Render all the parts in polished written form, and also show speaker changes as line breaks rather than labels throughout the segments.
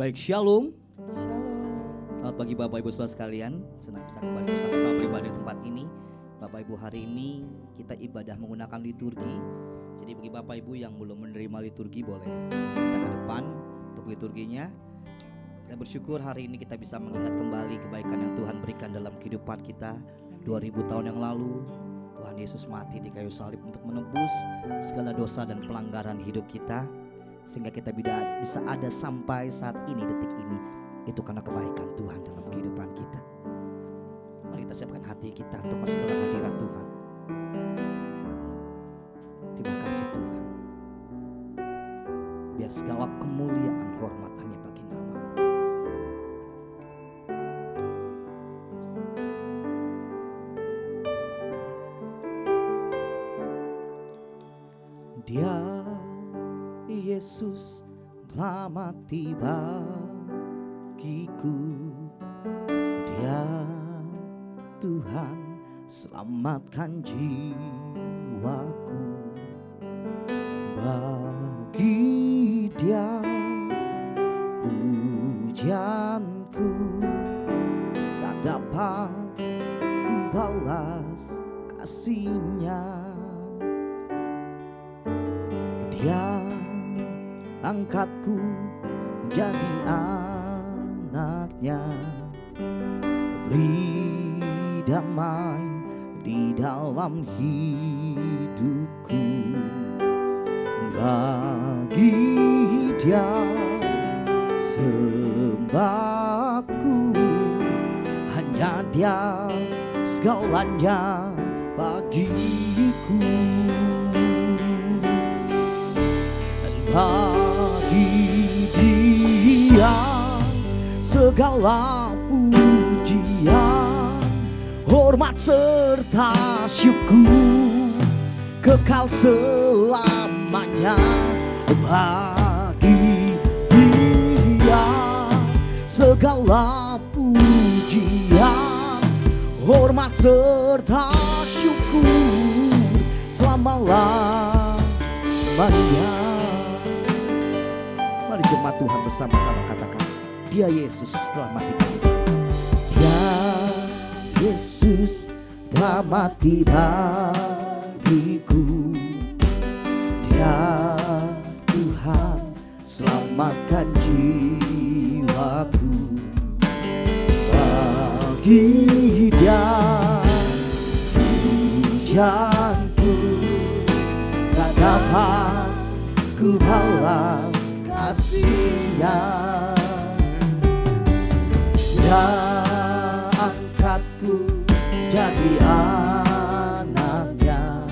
Baik, Shalom.
Shalom.
Selamat pagi Bapak Ibu Saudara sekalian. Senang bisa kembali bersama-sama beribadah di tempat ini. Bapak Ibu, hari ini kita ibadah menggunakan liturgi. Jadi bagi Bapak Ibu yang belum menerima liturgi, boleh kita ke depan untuk liturginya. Kita bersyukur hari ini kita bisa mengingat kembali kebaikan yang Tuhan berikan dalam kehidupan kita. 2000 tahun yang lalu Tuhan Yesus mati di kayu salib untuk menebus segala dosa dan pelanggaran hidup kita, sehingga kita bisa ada sampai saat ini, detik ini. Itu karena kebaikan Tuhan dalam kehidupan kita. Mari kita siapkan hati kita untuk masuk dalam hadirat Tuhan. Terima kasih Tuhan. Biar segala kemuliaan hormat hanya bagi nama-Mu. Dia Yesus telah mati bagiku. Dia Tuhan selamatkan jiwaku. Bagi Dia pujianku tak dapat ku balas kasih-Nya. Dia angkatku menjadi anaknya, beri damai di dalam hidupku. Bagi Dia sembahku, hanya Dia segalanya bagiku. Bagi Dia segala pujian, hormat serta syukur kekal selamanya. Bagi Dia segala pujian, hormat serta syukur selama-lamanya. Mari jemaat Tuhan bersama-sama katakan, Dia Yesus telah mati bagiku. Dia Yesus telah mati bagiku. Dia Tuhan selamatkan jiwaku. Bagi Dia pujianku tak dapat ku balas kasih-Nya. Dia angkatku jadi anaknya,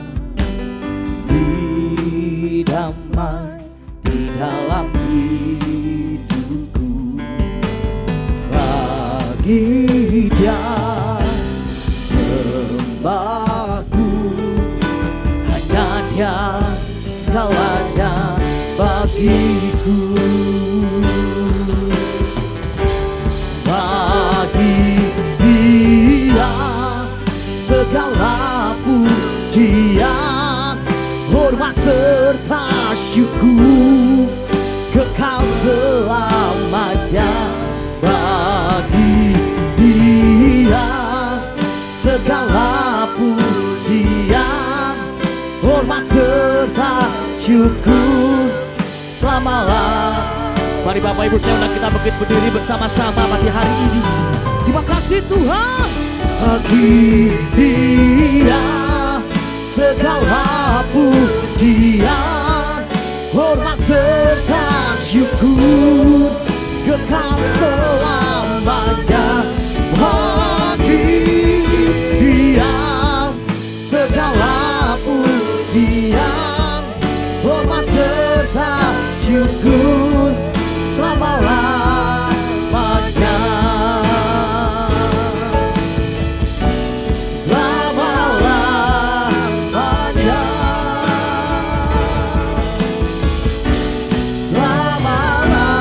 beri damai di dalam hidupku. Bagi Dia sembahku, hanya Dia segalanya bagiku. Bagi Dia segala pujian, hormat serta syukur kekal selamanya. Bagi Dia segala pujian, hormat serta syukur selama-lamanya. Mari Bapak Ibu, saya undang kita berdiri bersama-sama pagi hari ini. Terima kasih Tuhan. Bagi Dia segala pujian, hormat serta syukur kekal selamanya. Bagi Dia segala pujian, hormat serta syukur selama-lamanya. Selama-lamanya. Selama-lamanya.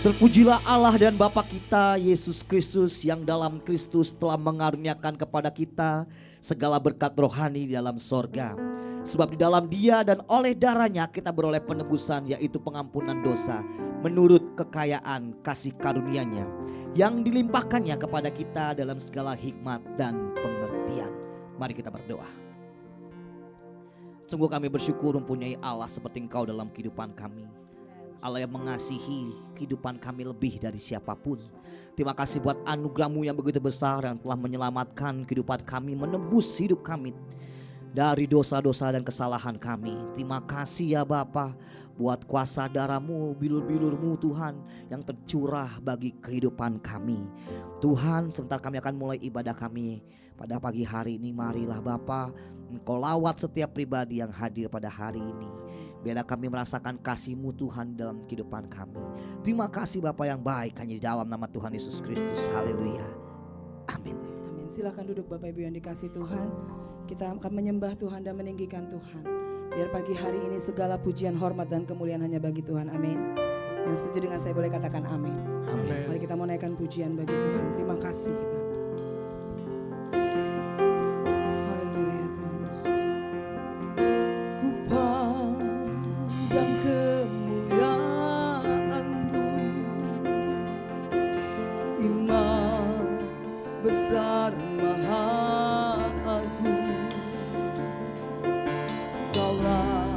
Terpujilah Allah dan Bapa kita Yesus Kristus, yang dalam Kristus telah mengaruniakan kepada kita segala berkat rohani di dalam sorga. Sebab di dalam Dia dan oleh darahnya kita beroleh penebusan, yaitu pengampunan dosa menurut kekayaan kasih karunia-Nya yang dilimpahkannya kepada kita dalam segala hikmat dan pengertian. Mari kita berdoa. Sungguh kami bersyukur mempunyai Allah seperti Engkau dalam kehidupan kami. Allah yang mengasihi kehidupan kami lebih dari siapapun. Terima kasih buat anugerah-Mu yang begitu besar yang telah menyelamatkan kehidupan kami, menebus hidup kami dari dosa-dosa dan kesalahan kami. Terima kasih ya Bapa buat kuasa darah-Mu, bilur-bilur-Mu Tuhan yang tercurah bagi kehidupan kami. Tuhan, sebentar kami akan mulai ibadah kami pada pagi hari ini. Marilah Bapa, Engkau lawat setiap pribadi yang hadir pada hari ini. Biarlah kami merasakan kasih-Mu Tuhan dalam kehidupan kami. Terima kasih Bapa yang baik, hanya di dalam nama Tuhan Yesus Kristus. Haleluya. Amin.
Amin. Silakan duduk Bapak Ibu yang dikasih Tuhan. Kita akan menyembah Tuhan dan meninggikan Tuhan. Biar pagi hari ini segala pujian, hormat dan kemuliaan hanya bagi Tuhan. Amin. Yang setuju dengan saya boleh katakan amin.
Amin.
Mari kita mau naikkan pujian bagi Tuhan. Terima kasih. Haleluya Tuhan Yesus. Ku pandang kemuliaan-Mu, iman besar maha agung. Kaulah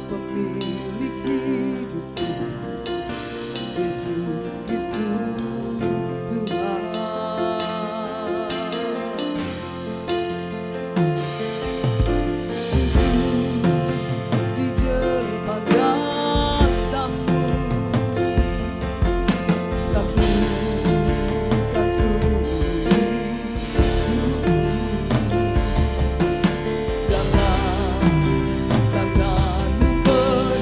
pemilik hidupku, Yesus Kristus Tuhan. Sujud di depan tahta-Mu, takutkan seluruh hidupku. Dalam tangan-Mu penuh,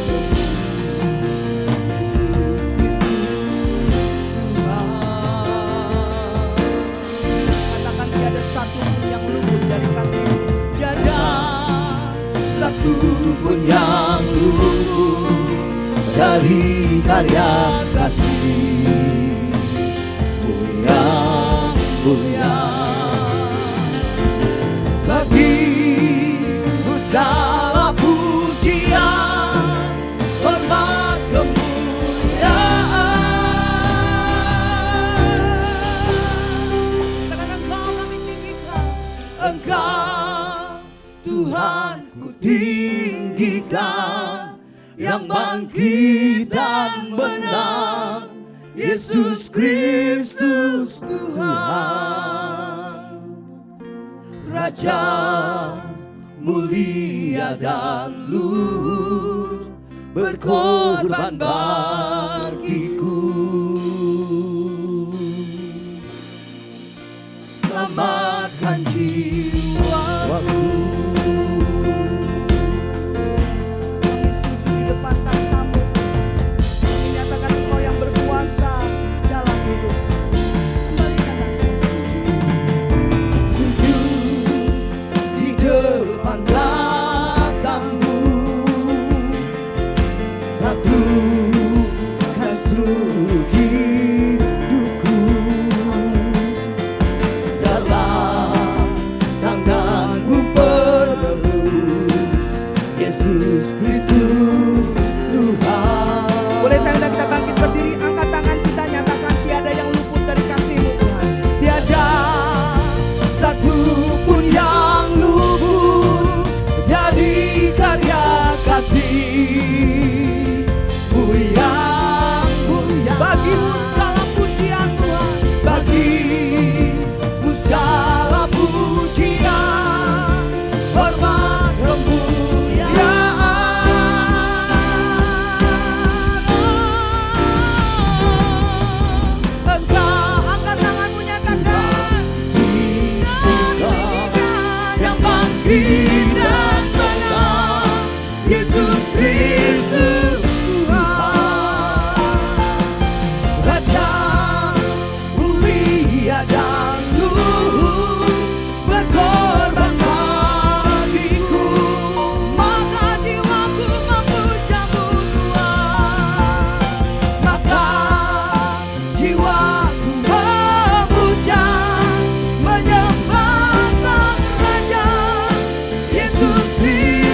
Yesus Kristus Tuhan. Katakan tiada satu pun yang luput dari kasih-Mu. Tiada satu pun yang luput dari karya kasih-Mu yang mulia. Bagi-Mu segala pujian, hormat, kemuliaan. Katakan Engkau kami tinggikan, Engkau Tuhan ku tinggikan, yang bangkit dan menang, Yesus Kristus Tuhan. Raja mulia dan luhur, berkorban bagiku. Selamatkan jiwaku. Kami sujud di depan tahta-Mu, kami nyatakan Engkau yang berkuasa dalam hidup kami. Kembali katakan sujud di depan tahta-Mu, takutkan seluruh hidupku. Dalam tangan-Mu penebus, Yesus Kristus Tuhan. Boleh saya undang kita bangkit berdiri, angkat tangan kita, nyatakan tiada yang luput dari kasih-Mu Tuhan. Tiada satu pun yang luput dari karya kasih-Mu yang mulia. Bagi-Mu segala pujian Tuhan, bagi-Mu segala pujian, hormat, kemuliaan. Engkau angkat tanganmu, nyatakan tinggikan, yang bangkit dan menang, Yesus Kristus Tuhan. Raja mulia dan luhur, berkorban bagiku. Maka jiwaku memuja-Mu Tuhan. Maka jiwaku memuja, menyembah Sang Raja, Yesus Kristus.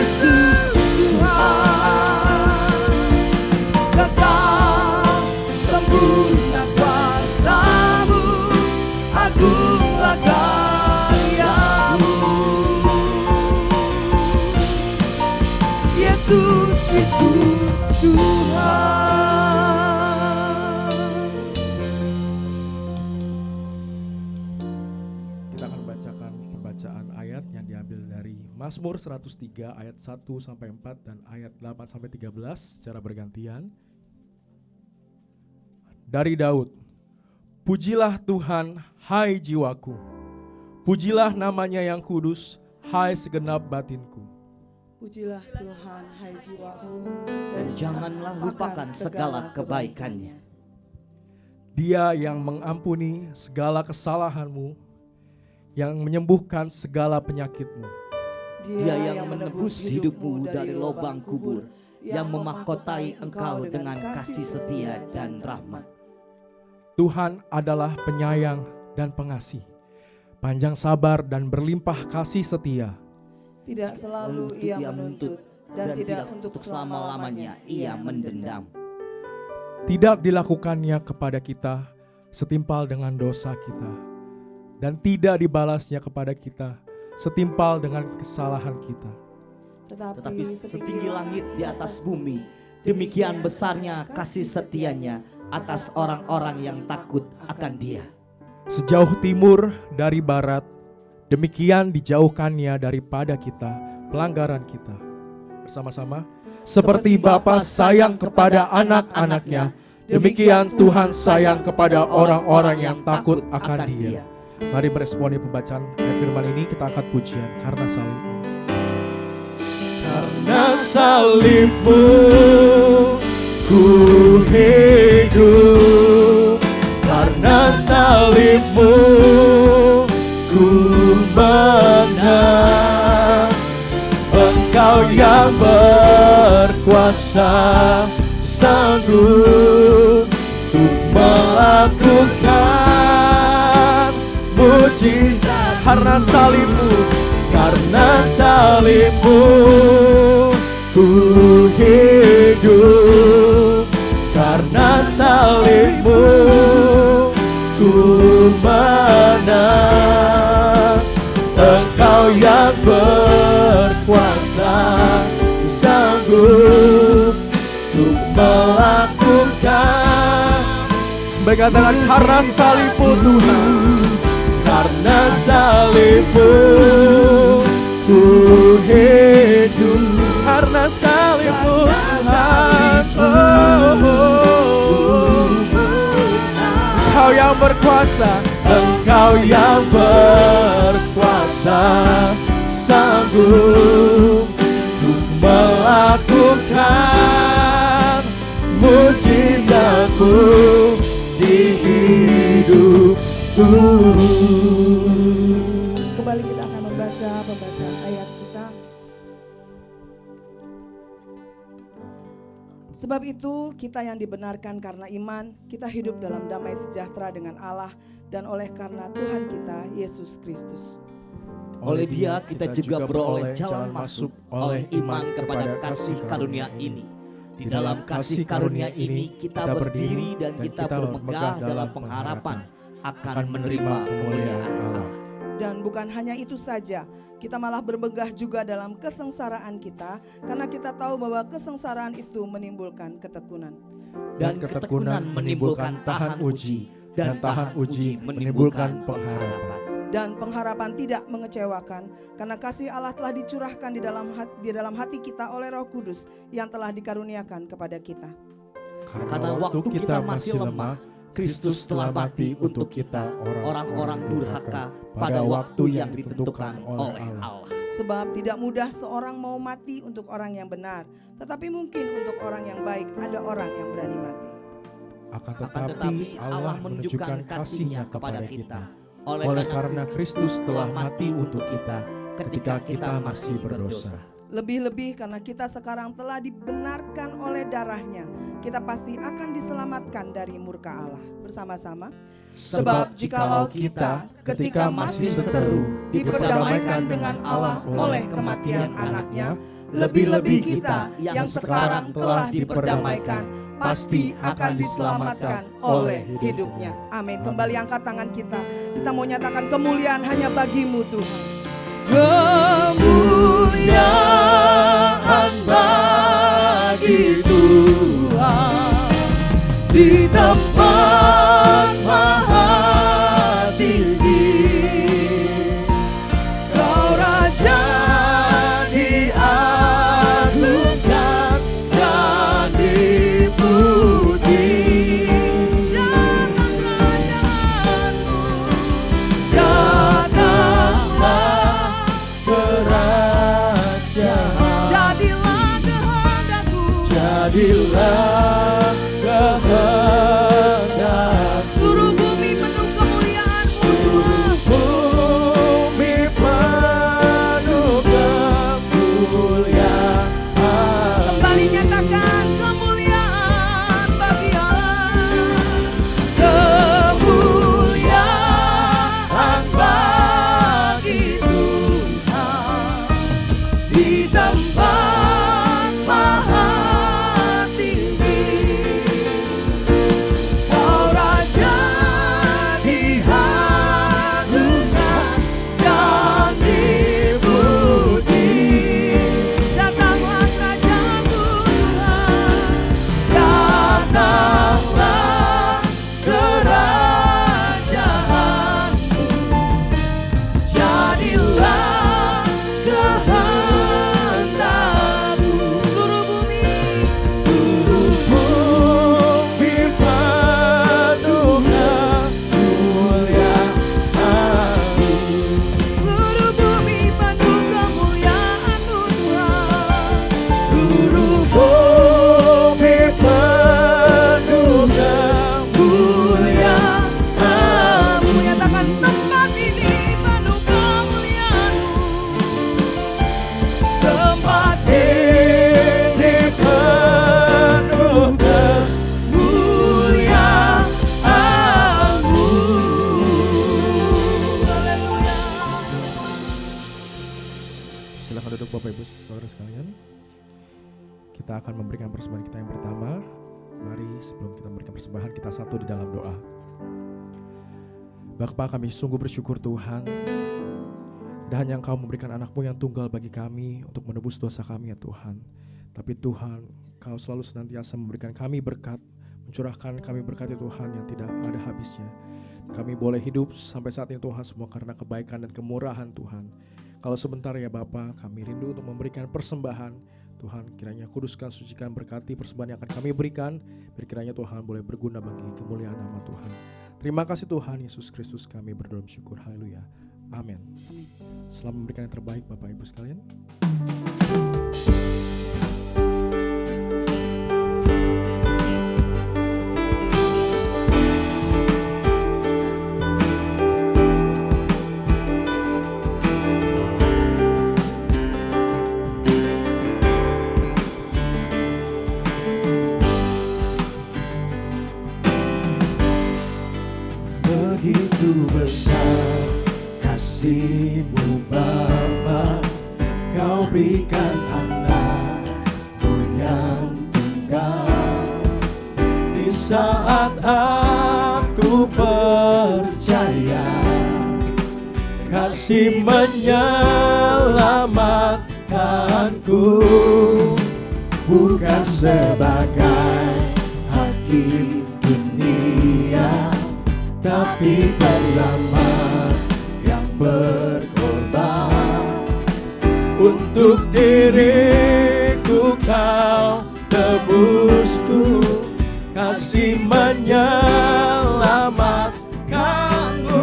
Mazmur 103 ayat 1 sampai 4 dan ayat 8 sampai 13 secara bergantian. Dari Daud. Pujilah Tuhan, hai jiwaku. Pujilah namanya yang kudus, hai segenap batinku.
Pujilah Tuhan, hai jiwaku,
Dan janganlah lupakan segala kebaikannya.
Dia yang mengampuni segala kesalahanmu, yang menyembuhkan segala penyakitmu.
Dia yang menebus hidupmu dari lubang kubur, yang memahkotai engkau dengan kasih setia dan rahmat.
Tuhan adalah penyayang dan pengasih, panjang sabar dan berlimpah kasih setia.
Tidak selalu ia menuntut, dan tidak untuk selama-lamanya ia mendendam.
Tidak dilakukannya kepada kita setimpal dengan dosa kita, dan tidak dibalasnya kepada kita setimpal dengan kesalahan kita.
Tetapi setinggi langit di atas bumi, demikian besarnya kasih setianya atas orang-orang yang takut akan Dia.
Sejauh timur dari barat, demikian dijauhkannya daripada kita pelanggaran kita. Bersama-sama, seperti Bapa sayang kepada anak-anaknya, demikian Tuhan sayang kepada orang-orang yang takut akan Dia. Mari meresponi pembacaan ayat firman ini, kita angkat pujian karena salibmu. Karena salibmu ku hidup, karena salibmu ku menang. Engkau yang berkuasa sanggup untuk melakukan mujizat. Karena salibmu, karena salibmu ku hidup, karena salibmu ku menang. Engkau yang berkuasa sanggup untuk melakukan. Berkatakan karena salibmu Tuhan, karena salibmu ku hidup, karena salibmu Tuhan. Engkau yang berkuasa, Engkau yang berkuasa sanggup untuk melakukan mujizatmu di hidupku.
Kembali kita akan membaca pembacaan ayat kita. Sebab itu kita yang dibenarkan karena iman, kita hidup dalam damai sejahtera dengan Allah dan oleh karena Tuhan kita Yesus Kristus.
Oleh Dia kita juga beroleh jalan masuk oleh iman kepada kasih karunia ini. Di dalam kasih karunia ini kita berdiri dan kita bermegah dalam pengharapan akan menerima kemuliaan Allah.
Dan bukan hanya itu saja, kita malah bermegah juga dalam kesengsaraan kita, karena kita tahu bahwa kesengsaraan itu menimbulkan ketekunan.
Dan ketekunan menimbulkan tahan uji, dan tahan uji menimbulkan pengharapan.
Dan pengharapan tidak mengecewakan, karena kasih Allah telah dicurahkan di dalam hati kita oleh Roh Kudus yang telah dikaruniakan kepada kita.
Karena waktu kita masih lemah, Kristus telah mati untuk kita orang-orang durhaka pada waktu yang ditentukan oleh Allah.
Sebab tidak mudah seorang mau mati untuk orang yang benar, tetapi mungkin untuk orang yang baik ada orang yang berani mati.
Akan tetapi Allah menunjukkan kasih-Nya kepada kita, oleh karena Kristus telah mati untuk kita ketika kita masih berdosa.
Lebih-lebih karena kita sekarang telah dibenarkan oleh darah-Nya, kita pasti akan diselamatkan dari murka Allah. Bersama-sama. Sebab jikalau kita ketika masih seteru diperdamaikan dengan Allah oleh kematian anaknya, lebih-lebih kita yang sekarang telah diperdamaikan pasti akan diselamatkan oleh hidupnya. Amin. Kembali angkat tangan kita. Kita mau nyatakan kemuliaan hanya bagi-Mu Tuhan.
Kemuliaan bagi Tuhan di tempat maha tinggi. Kau Raja Silahkan duduk Bapak Ibu Saudara sekalian. Kita akan memberikan persembahan kita yang pertama. Mari sebelum kita memberikan persembahan, kita satu di dalam doa. Bapa, kami sungguh bersyukur Tuhan. Tidak hanya Engkau memberikan anak-Mu yang tunggal bagi kami untuk menebus dosa kami ya Tuhan. Tapi Tuhan, Kau selalu senantiasa memberikan kami berkat, mencurahkan kami berkat ya Tuhan yang tidak ada habisnya. Kami boleh hidup sampai saat ini Tuhan semua karena kebaikan dan kemurahan Tuhan. Kalau sebentar ya Bapa, kami rindu untuk memberikan persembahan. Tuhan, kiranya kuduskan, sucikan, berkati persembahan yang akan kami berikan. Biar kiranya Tuhan boleh berguna bagi kemuliaan nama Tuhan. Terima kasih Tuhan Yesus Kristus, kami berdoa bersyukur. Haleluya. Amin. Selamat memberikan yang terbaik Bapak Ibu sekalian.
Begitu besar kasih-Mu Bapa, Kau berikan anak-Mu yang tunggal. Di saat aku percaya kasih menyelamatkanku, bukan sebagai hakim dunia, tapi penyelamat yang berkorban. Untuk diriku Kau tebusku, kasih menyelamatkanku.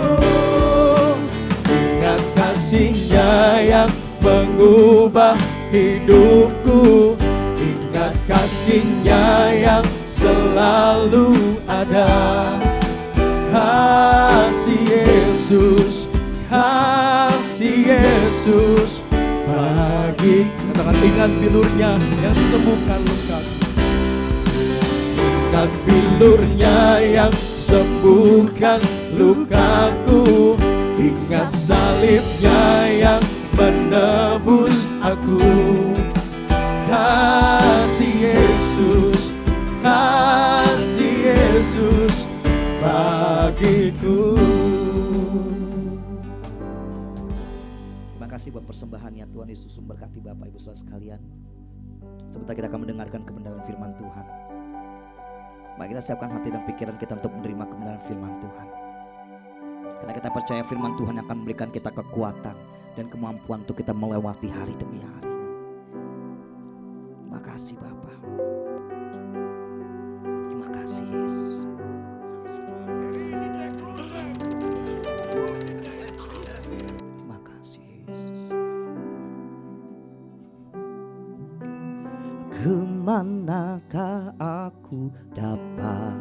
Ingat kasih-Nya yang mengubah hidupku, ingat kasih-Nya yang selalu ada. Kasih Yesus, kasih Yesus bagi.
Katakan ingat bilur-Nya yang sembuhkan lukaku.
Ingat bilur-Nya yang sembuhkan lukaku, ingat salib-Nya yang menebus aku. Kasih Yesus, kasih Yesus bagiku.
Terima kasih buat persembahannya Tuhan Yesus memberkati Bapak Ibu Saudara sekalian. Sebentar kita akan mendengarkan kebenaran firman Tuhan. Mari kita siapkan hati dan pikiran kita untuk menerima kebenaran firman Tuhan. Karena kita percaya firman Tuhan yang akan memberikan kita kekuatan dan kemampuan untuk kita melewati hari demi hari. Terima kasih Bapa. Terima kasih Yesus. Terima kasih Yesus. Kemanakah aku dapat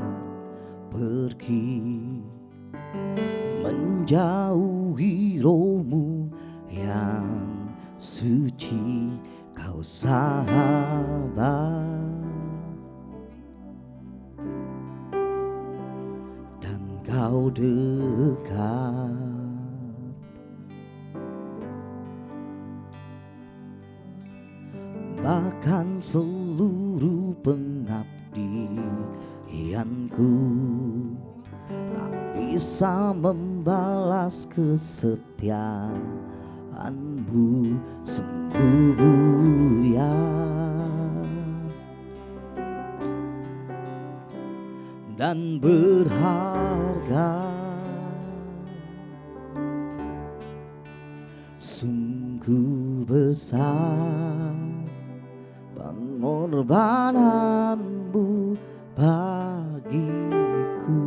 pergi menjauhi roh-Mu yang suci, Kau sahabat dan Kau dekat. Bahkan seluruh pengabdianku tak bisa membalas kesetiaan-Mu, sungguh mulia dan berharga. Sungguh besar pengorbanan-Mu bagiku,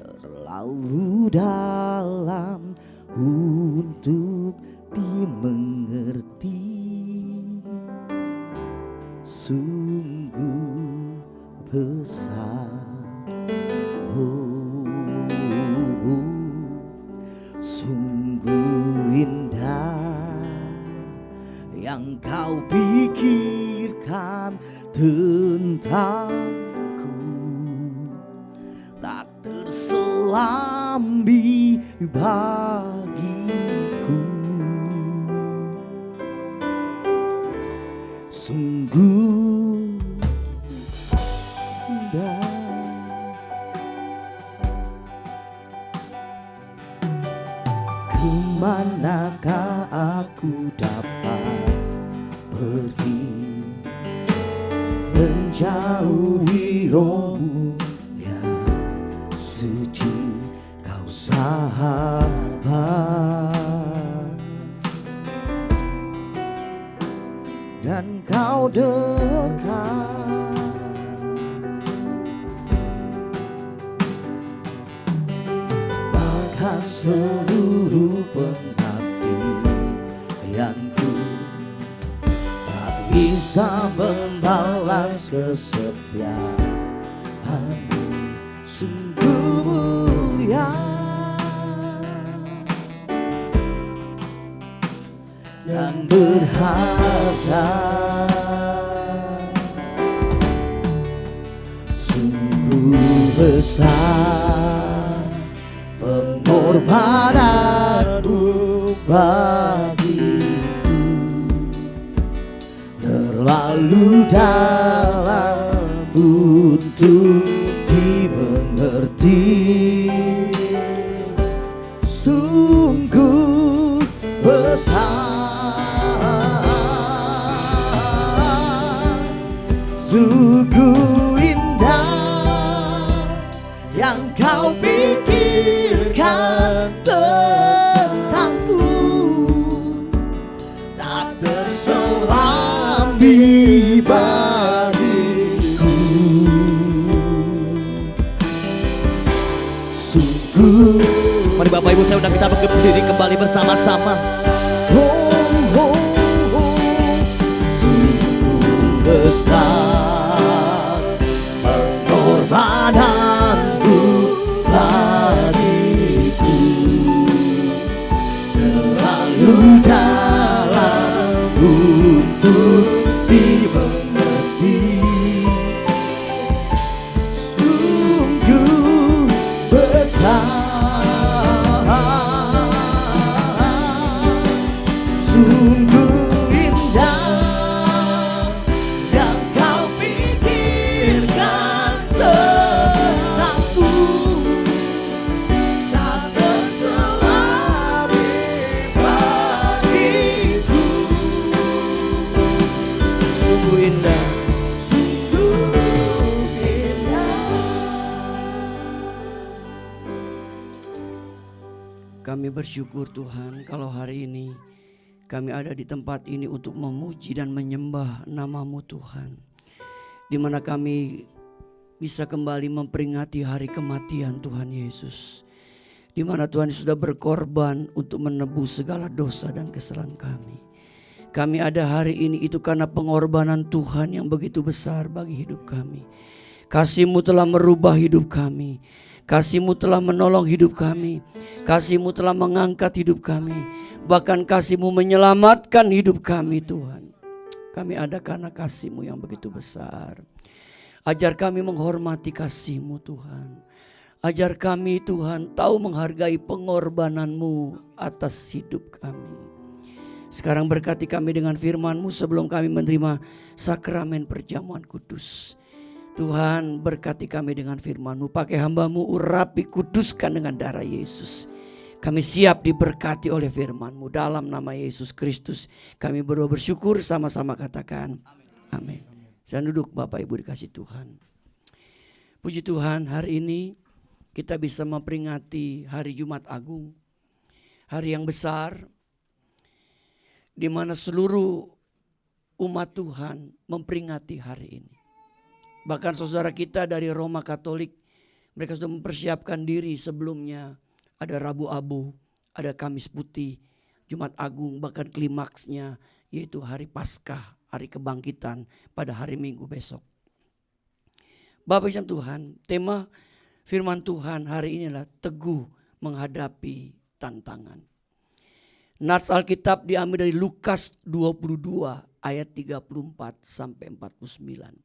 terlalu dalam untuk dimengerti. Sungguh besar, sungguh indah yang Kau pikirkan tentangku, tak terselambi bagiku.
sungguh indah. Kemanakah aku dapat pergi menjauhi rohmu yang suci, kau sahabat dan kau dekat. Bahkan seluruh pengabdianku tak bisa membalas kesetiaanmu, sungguh mulia dan berharga. Sungguh besar pengorbananmu bagiku, terlalu dalam untuk dimengerti. Sungguh besar, sungguh indah yang kau pikirkan tentangku, tak terselami bagiku. Sungguh.
Mari Bapak Ibu, saya undang kita berdiri kembali bersama-sama.
Sungguh besar pengorbananmu bagiku, terlalu dalam untuk dimengerti. Sungguh besar, sungguh indah yang kau pikirkan tentangku, tak terselami bagiku. Sungguh indah, sungguh indah. Kami bersyukur Tuhan kalau hari ini kami ada di tempat ini untuk memuji dan menyembah nama-Mu Tuhan, di mana kami bisa kembali memperingati hari kematian Tuhan Yesus, di mana Tuhan sudah berkorban untuk menebus segala dosa dan kesalahan kami. Kami ada hari ini itu karena pengorbanan Tuhan yang begitu besar bagi hidup kami. Kasih-Mu telah merubah hidup kami, Kasih-Mu telah menolong hidup kami, Kasih-Mu telah mengangkat hidup kami, bahkan Kasih-Mu menyelamatkan hidup kami Tuhan. Kami ada karena Kasih-Mu yang begitu besar. Ajar kami menghormati Kasih-Mu Tuhan. Ajar kami Tuhan tahu menghargai pengorbanan-Mu atas hidup kami. Sekarang berkati kami dengan firman-Mu sebelum kami menerima sakramen perjamuan kudus. Tuhan berkati kami dengan firman-Mu. Pakai hamba-Mu, urapi, kuduskan dengan darah Yesus. Kami siap diberkati oleh firman-Mu. Dalam nama Yesus Kristus kami berdoa bersyukur, sama-sama katakan amin. Saya duduk Bapak Ibu dikasih Tuhan. Puji Tuhan, hari ini kita bisa memperingati hari Jumat Agung. Hari yang besar di mana seluruh umat Tuhan memperingati hari ini. Bahkan saudara kita dari Roma Katolik, mereka sudah mempersiapkan diri sebelumnya. Ada Rabu Abu, ada Kamis Putih, Jumat Agung, bahkan klimaksnya yaitu hari Paskah, hari kebangkitan pada hari Minggu besok. Bapak Ibu Tuhan, tema firman Tuhan hari ini adalah teguh menghadapi tantangan. Nats Alkitab diambil dari Lukas 22 ayat 34 sampai 49.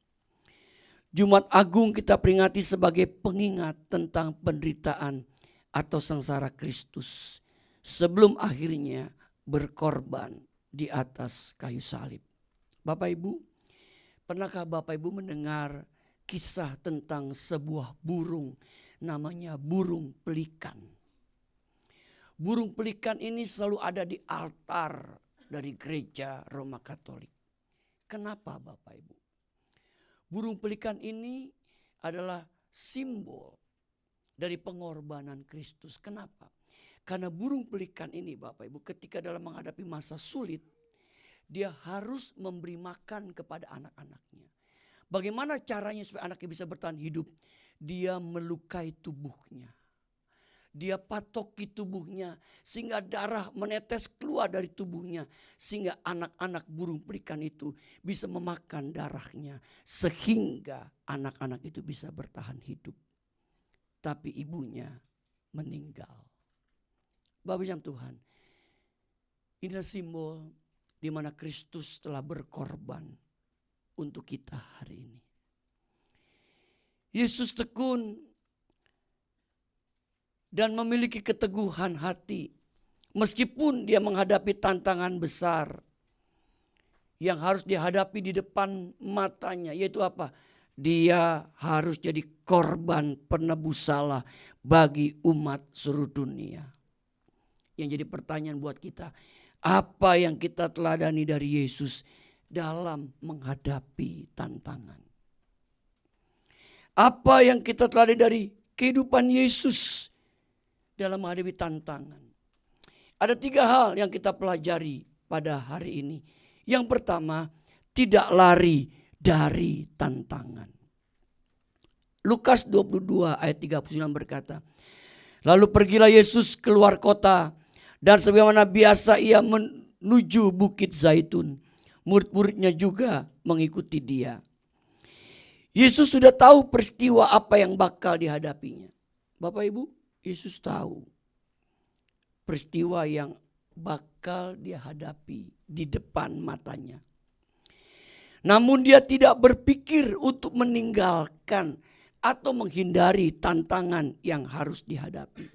Jumat Agung kita peringati sebagai pengingat tentang penderitaan atau sengsara Kristus sebelum akhirnya berkorban di atas kayu salib. Bapak Ibu,
Pernahkah Bapak Ibu mendengar kisah tentang sebuah burung namanya burung pelikan? Burung pelikan ini selalu ada di altar dari gereja Roma Katolik. Kenapa Bapak Ibu? Burung pelikan ini adalah simbol dari pengorbanan Kristus. Kenapa? Karena burung pelikan ini Bapak Ibu ketika dalam menghadapi masa sulit, dia harus memberi makan kepada anak-anaknya. Bagaimana caranya supaya anaknya bisa bertahan hidup? Dia melukai tubuhnya. Dia patoki tubuhnya sehingga darah menetes keluar dari tubuhnya. Sehingga anak-anak burung pelikan itu bisa memakan darahnya. Sehingga anak-anak itu bisa bertahan hidup. Tapi ibunya meninggal. Bapak Ibu Tuhan, inilah simbol di mana Kristus telah berkorban untuk kita hari ini. Yesus tekun dan memiliki keteguhan hati. Meskipun dia menghadapi tantangan besar yang harus dihadapi di depan matanya. Yaitu apa? Dia harus jadi korban penebus salah bagi umat seluruh dunia. Yang jadi pertanyaan buat kita. Apa yang kita teladani dari Yesus dalam menghadapi tantangan? Apa yang kita teladani dari kehidupan Yesus dalam menghadapi tantangan? Ada 3 hal yang kita pelajari pada hari ini. Yang pertama, tidak lari dari tantangan. Lukas 22 ayat 39 berkata, lalu pergilah Yesus keluar kota dan sebagaimana biasa ia menuju Bukit Zaitun. Murid-muridnya juga mengikuti dia. Yesus sudah tahu peristiwa apa yang bakal dihadapinya. Bapak Ibu, Yesus tahu peristiwa yang bakal dia hadapi di depan matanya. Namun dia tidak berpikir untuk meninggalkan atau menghindari tantangan yang harus dihadapi.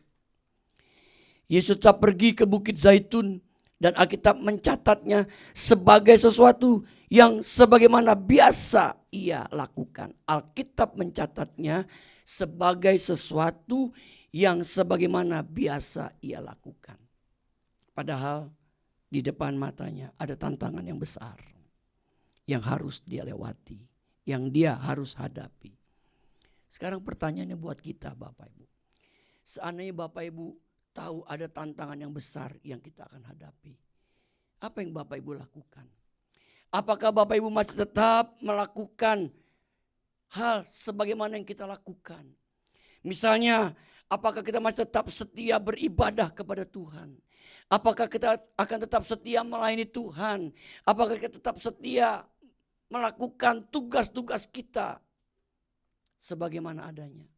Yesus tetap pergi ke Bukit Zaitun dan Alkitab mencatatnya sebagai sesuatu yang sebagaimana biasa ia lakukan. Alkitab mencatatnya sebagai sesuatu yang sebagaimana biasa ia lakukan. Padahal di depan matanya ada tantangan yang besar yang harus dia lewati, yang dia harus hadapi. Sekarang pertanyaannya buat kita Bapak Ibu. Seandainya Bapak Ibu tahu ada tantangan yang besar yang kita akan hadapi. Apa yang Bapak Ibu lakukan? Apakah Bapak Ibu masih tetap melakukan hal sebagaimana yang kita lakukan? Misalnya, apakah kita masih tetap setia beribadah kepada Tuhan? Apakah kita akan tetap setia melayani Tuhan? Apakah kita tetap setia melakukan tugas-tugas kita sebagaimana adanya?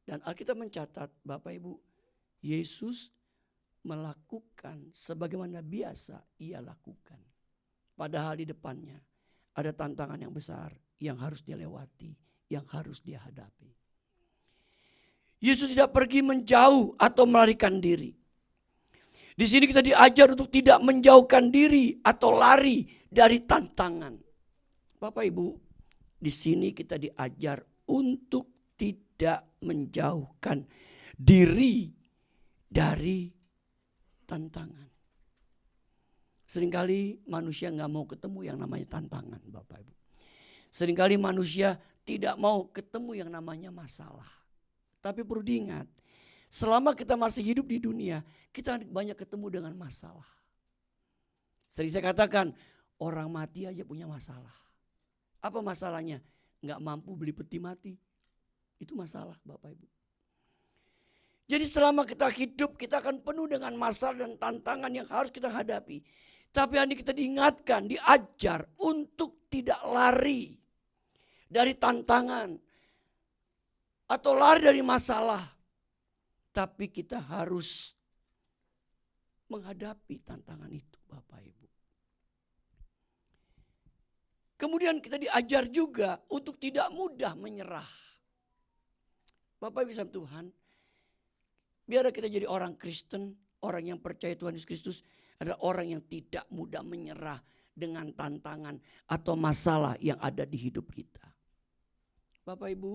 Dan Alkitab mencatat Bapak Ibu, Yesus melakukan sebagaimana biasa ia lakukan. Padahal di depannya ada tantangan yang besar yang harus dia lewati, yang harus dia hadapi. Yesus tidak pergi menjauh atau melarikan diri. Di sini kita diajar untuk tidak menjauhkan diri atau lari dari tantangan. Bapak Ibu, di sini kita diajar untuk tidak menjauhkan diri dari tantangan. Seringkali manusia nggak mau ketemu yang namanya tantangan, Bapak Ibu. Seringkali manusia tidak mau ketemu yang namanya masalah. Tapi perlu diingat, selama kita masih hidup di dunia, kita banyak ketemu dengan masalah. Sering saya katakan, orang mati aja punya masalah. Apa masalahnya? Nggak mampu beli peti mati. Itu masalah Bapak Ibu. Jadi selama kita hidup, kita akan penuh dengan masalah dan tantangan yang harus kita hadapi. Tapi hari kita diingatkan, diajar untuk tidak lari dari tantangan atau lari dari masalah. Tapi kita harus menghadapi tantangan itu Bapak Ibu. Kemudian kita diajar juga untuk tidak mudah menyerah. Bapak Ibu sama Tuhan, biar kita jadi orang Kristen, orang yang percaya Tuhan Yesus Kristus adalah orang yang tidak mudah menyerah dengan tantangan atau masalah yang ada di hidup kita. Bapak Ibu,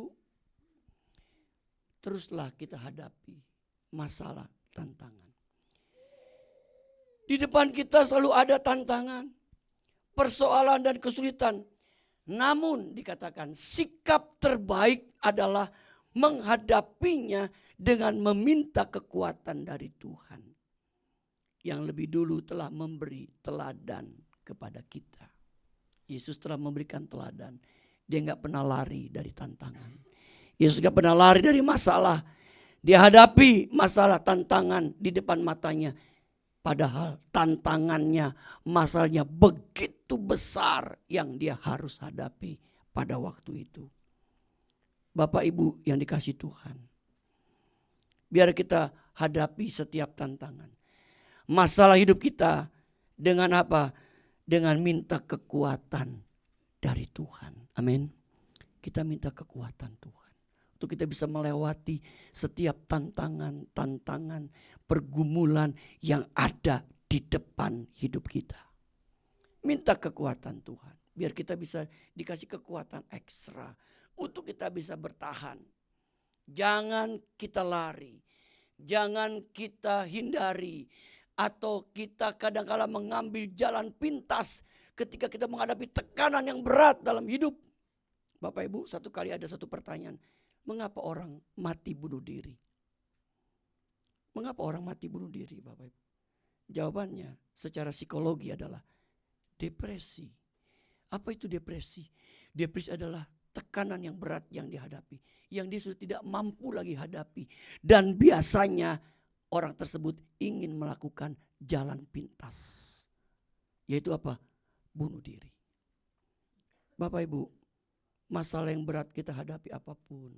teruslah kita hadapi masalah, tantangan. Di depan kita selalu ada tantangan, persoalan dan kesulitan. Namun dikatakan sikap terbaik adalah menghadapinya dengan meminta kekuatan dari Tuhan. Yang lebih dulu telah memberi teladan kepada kita. Yesus telah memberikan teladan. Dia nggak pernah lari dari tantangan. Yesus nggak pernah lari dari masalah. Dia hadapi masalah tantangan di depan matanya. Padahal tantangannya, masalahnya begitu besar yang dia harus hadapi pada waktu itu. Bapak Ibu yang dikasih Tuhan, biar kita hadapi setiap tantangan. Masalah hidup kita dengan apa? Dengan minta kekuatan dari Tuhan. Amin. Kita minta kekuatan Tuhan. Untuk kita bisa melewati setiap tantangan, pergumulan yang ada di depan hidup kita. Minta kekuatan Tuhan. Biar kita bisa dikasih kekuatan ekstra. Untuk kita bisa bertahan. Jangan kita lari. Jangan kita hindari. Atau kita kadang-kala mengambil jalan pintas. Ketika kita menghadapi tekanan yang berat dalam hidup. Bapak Ibu, satu kali ada satu pertanyaan. Mengapa orang mati bunuh diri? Mengapa orang mati bunuh diri, Bapak Ibu? Jawabannya secara psikologi adalah depresi. Apa itu depresi? Depresi adalah tekanan yang berat yang dihadapi. Yang dia sudah tidak mampu lagi hadapi. Dan biasanya orang tersebut ingin melakukan jalan pintas. Yaitu apa? Bunuh diri. Bapak Ibu, masalah yang berat kita hadapi apapun,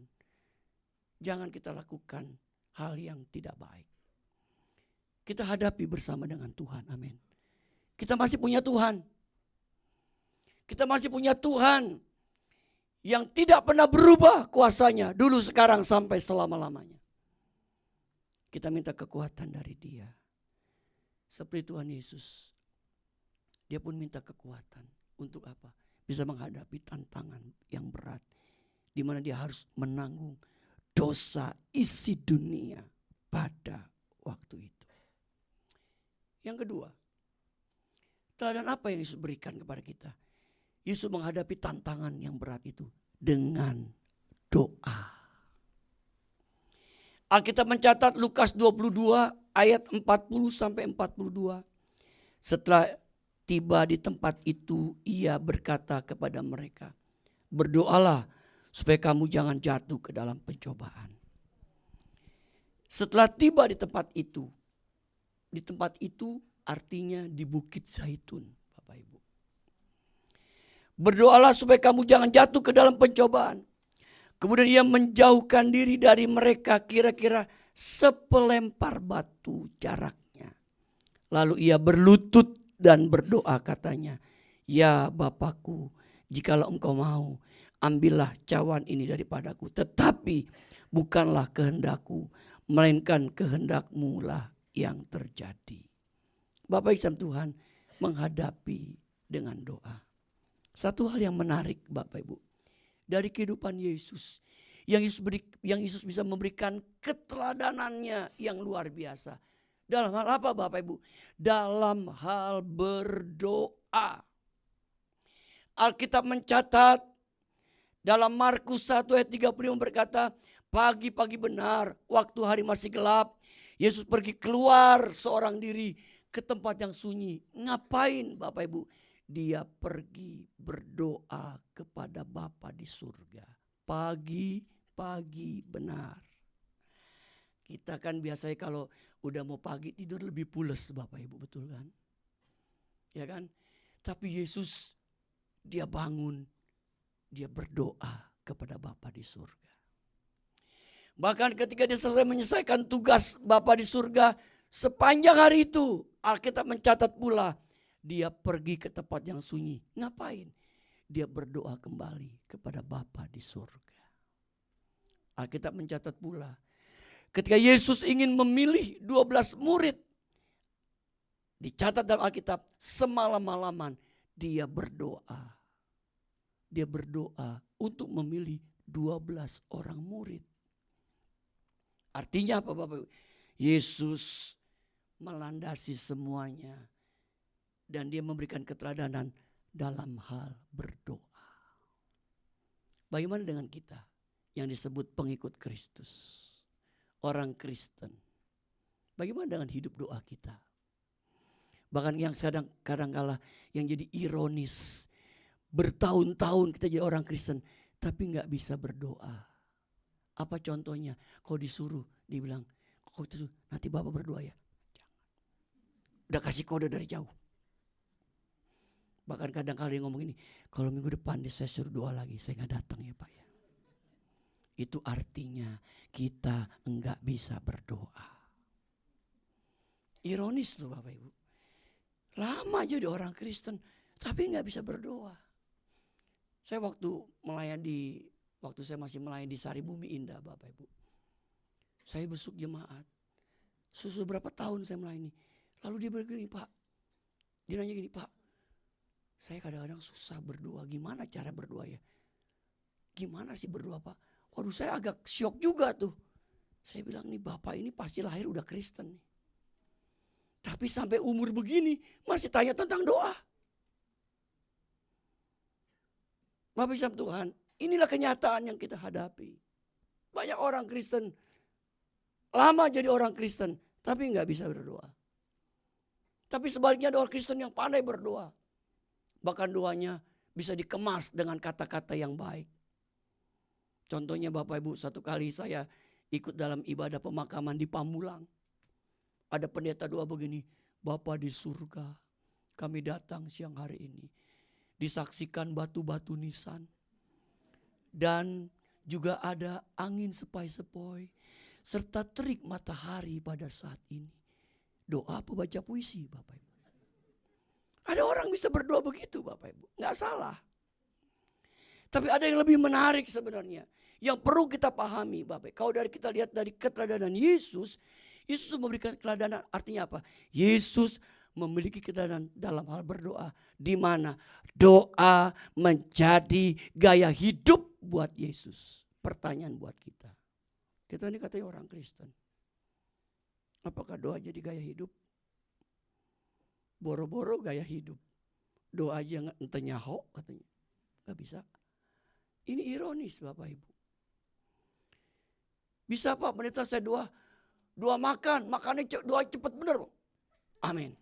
jangan kita lakukan hal yang tidak baik. Kita hadapi bersama dengan Tuhan. Amin. Kita masih punya Tuhan. Kita masih punya Tuhan yang tidak pernah berubah kuasanya. Dulu, sekarang, sampai selama-lamanya. Kita minta kekuatan dari Dia. Seperti Tuhan Yesus. Dia pun minta kekuatan. Untuk apa? Bisa menghadapi tantangan yang berat. Di mana dia harus menanggung dosa isi dunia pada waktu itu. Yang kedua, teladan apa yang Yesus berikan kepada kita? Yesus menghadapi tantangan yang berat itu dengan doa. Alkitab mencatat Lukas 22 ayat 40 sampai 42. Setelah tiba di tempat itu, ia berkata kepada mereka, berdoalah supaya kamu jangan jatuh ke dalam pencobaan. Setelah tiba di tempat itu artinya di Bukit Zaitun, Bapak Ibu. Berdoalah supaya kamu jangan jatuh ke dalam pencobaan. Kemudian ia menjauhkan diri dari mereka kira-kira sepelempar batu jaraknya. Lalu ia berlutut dan berdoa katanya, ya Bapakku, jikalau engkau mau, ambillah cawan ini daripadaku. Tetapi bukanlah kehendakku, melainkan kehendak-Mu lah yang terjadi. Bapak Ibu Tuhan menghadapi dengan doa. Satu hal yang menarik Bapak Ibu, dari kehidupan Yesus, yang Yesus bisa memberikan keteladanannya yang luar biasa. Dalam hal apa Bapak Ibu? Dalam hal berdoa. Alkitab mencatat dalam Markus 1 ayat 35 berkata, pagi-pagi benar waktu hari masih gelap, Yesus pergi keluar seorang diri ke tempat yang sunyi. Ngapain Bapak Ibu? Dia pergi berdoa kepada Bapa di surga. Pagi-pagi benar. Kita kan biasanya kalau udah mau pagi tidur lebih pules Bapak Ibu, betul kan? Ya kan? Tapi Yesus dia bangun, dia berdoa kepada Bapa di surga. Bahkan ketika dia selesai menyelesaikan tugas Bapa di surga, sepanjang hari itu Alkitab mencatat pula dia pergi ke tempat yang sunyi. Ngapain? Dia berdoa kembali kepada Bapa di surga. Alkitab mencatat pula ketika Yesus ingin memilih 12 murid, dicatat dalam Alkitab semalam-malaman dia berdoa. Dia berdoa untuk memilih 12 orang murid. Artinya apa Bapak Ibu? Yesus melandasi semuanya. Dan dia memberikan keteladanan dalam hal berdoa. Bagaimana dengan kita yang disebut pengikut Kristus? Orang Kristen. Bagaimana dengan hidup doa kita? Bahkan yang kadang-kala yang jadi ironis. Bertahun-tahun kita jadi orang Kristen. Tapi gak bisa berdoa. Apa contohnya? Kau disuruh, dibilang, kau disuruh, nanti Bapak berdoa ya. Jangan. Udah kasih kode dari jauh. Bahkan kadang-kadang dia ngomong ini, kalau minggu depan saya suruh doa lagi, saya gak datang ya Pak ya. Itu artinya kita enggak bisa berdoa. Ironis loh Bapak Ibu. Lama jadi orang Kristen, tapi gak bisa berdoa. Saya waktu saya masih melayani di Sari Bumi Indah Bapak Ibu. Saya besuk jemaat. Susu berapa tahun saya melayani. Lalu dia begini, Pak. Dia nanya gini, Pak. Saya kadang-kadang susah berdoa. Gimana cara berdoa ya? Gimana sih berdoa Pak? Waduh saya agak syok juga tuh. Saya bilang nih Bapak ini pasti lahir udah Kristen nih. Tapi sampai umur begini masih tanya tentang doa. Bapak Ibu Tuhan, inilah kenyataan yang kita hadapi. Banyak orang Kristen lama jadi orang Kristen tapi nggak bisa berdoa. Tapi sebaliknya ada orang Kristen yang pandai berdoa. Bahkan doanya bisa dikemas dengan kata-kata yang baik. Contohnya Bapak Ibu, satu kali saya ikut dalam ibadah pemakaman di Pamulang. Ada pendeta doa begini, Bapa di surga, kami datang siang hari ini. Disaksikan batu-batu nisan. Dan juga ada angin sepoi-sepoi. Serta terik matahari pada saat ini. Doa apa baca puisi Bapak Ibu? Ada orang bisa berdoa begitu Bapak Ibu. Gak salah. Tapi ada yang lebih menarik sebenarnya. Yang perlu kita pahami Bapak Ibu. Kalau kita lihat dari keteladanan Yesus. Yesus memberikan keteladanan artinya apa? Yesus memiliki keteladanan dalam hal berdoa. Di mana doa menjadi gaya hidup buat Yesus. Pertanyaan buat kita. Kita ini katanya orang Kristen. Apakah doa jadi gaya hidup? Boro-boro gaya hidup. Doa aja entah nyaho katanya. Gak bisa. Ini ironis Bapak Ibu. Bisa Pak pendeta saya doa. Doa makannya doa cepat benar. Amin.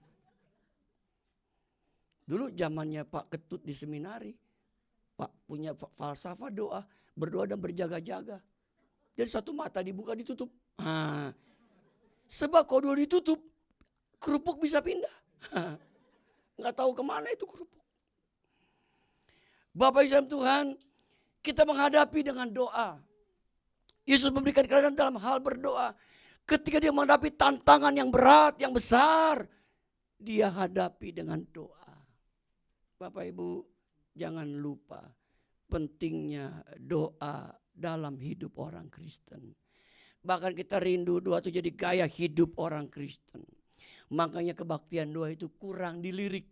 Dulu zamannya Pak Ketut di seminari. Pak punya falsafah doa. Berdoa dan berjaga-jaga. Jadi satu mata dibuka ditutup. Sebab kalau doa ditutup. Kerupuk bisa pindah. Nggak tahu kemana itu kerupuk. Bapak Ibu Tuhan, kita menghadapi dengan doa. Yesus memberikan keteladanan dalam hal berdoa. Ketika dia menghadapi tantangan yang berat, yang besar, dia hadapi dengan doa. Bapak Ibu, jangan lupa pentingnya doa dalam hidup orang Kristen. Bahkan kita rindu doa itu jadi gaya hidup orang Kristen. Makanya kebaktian doa itu kurang dilirik.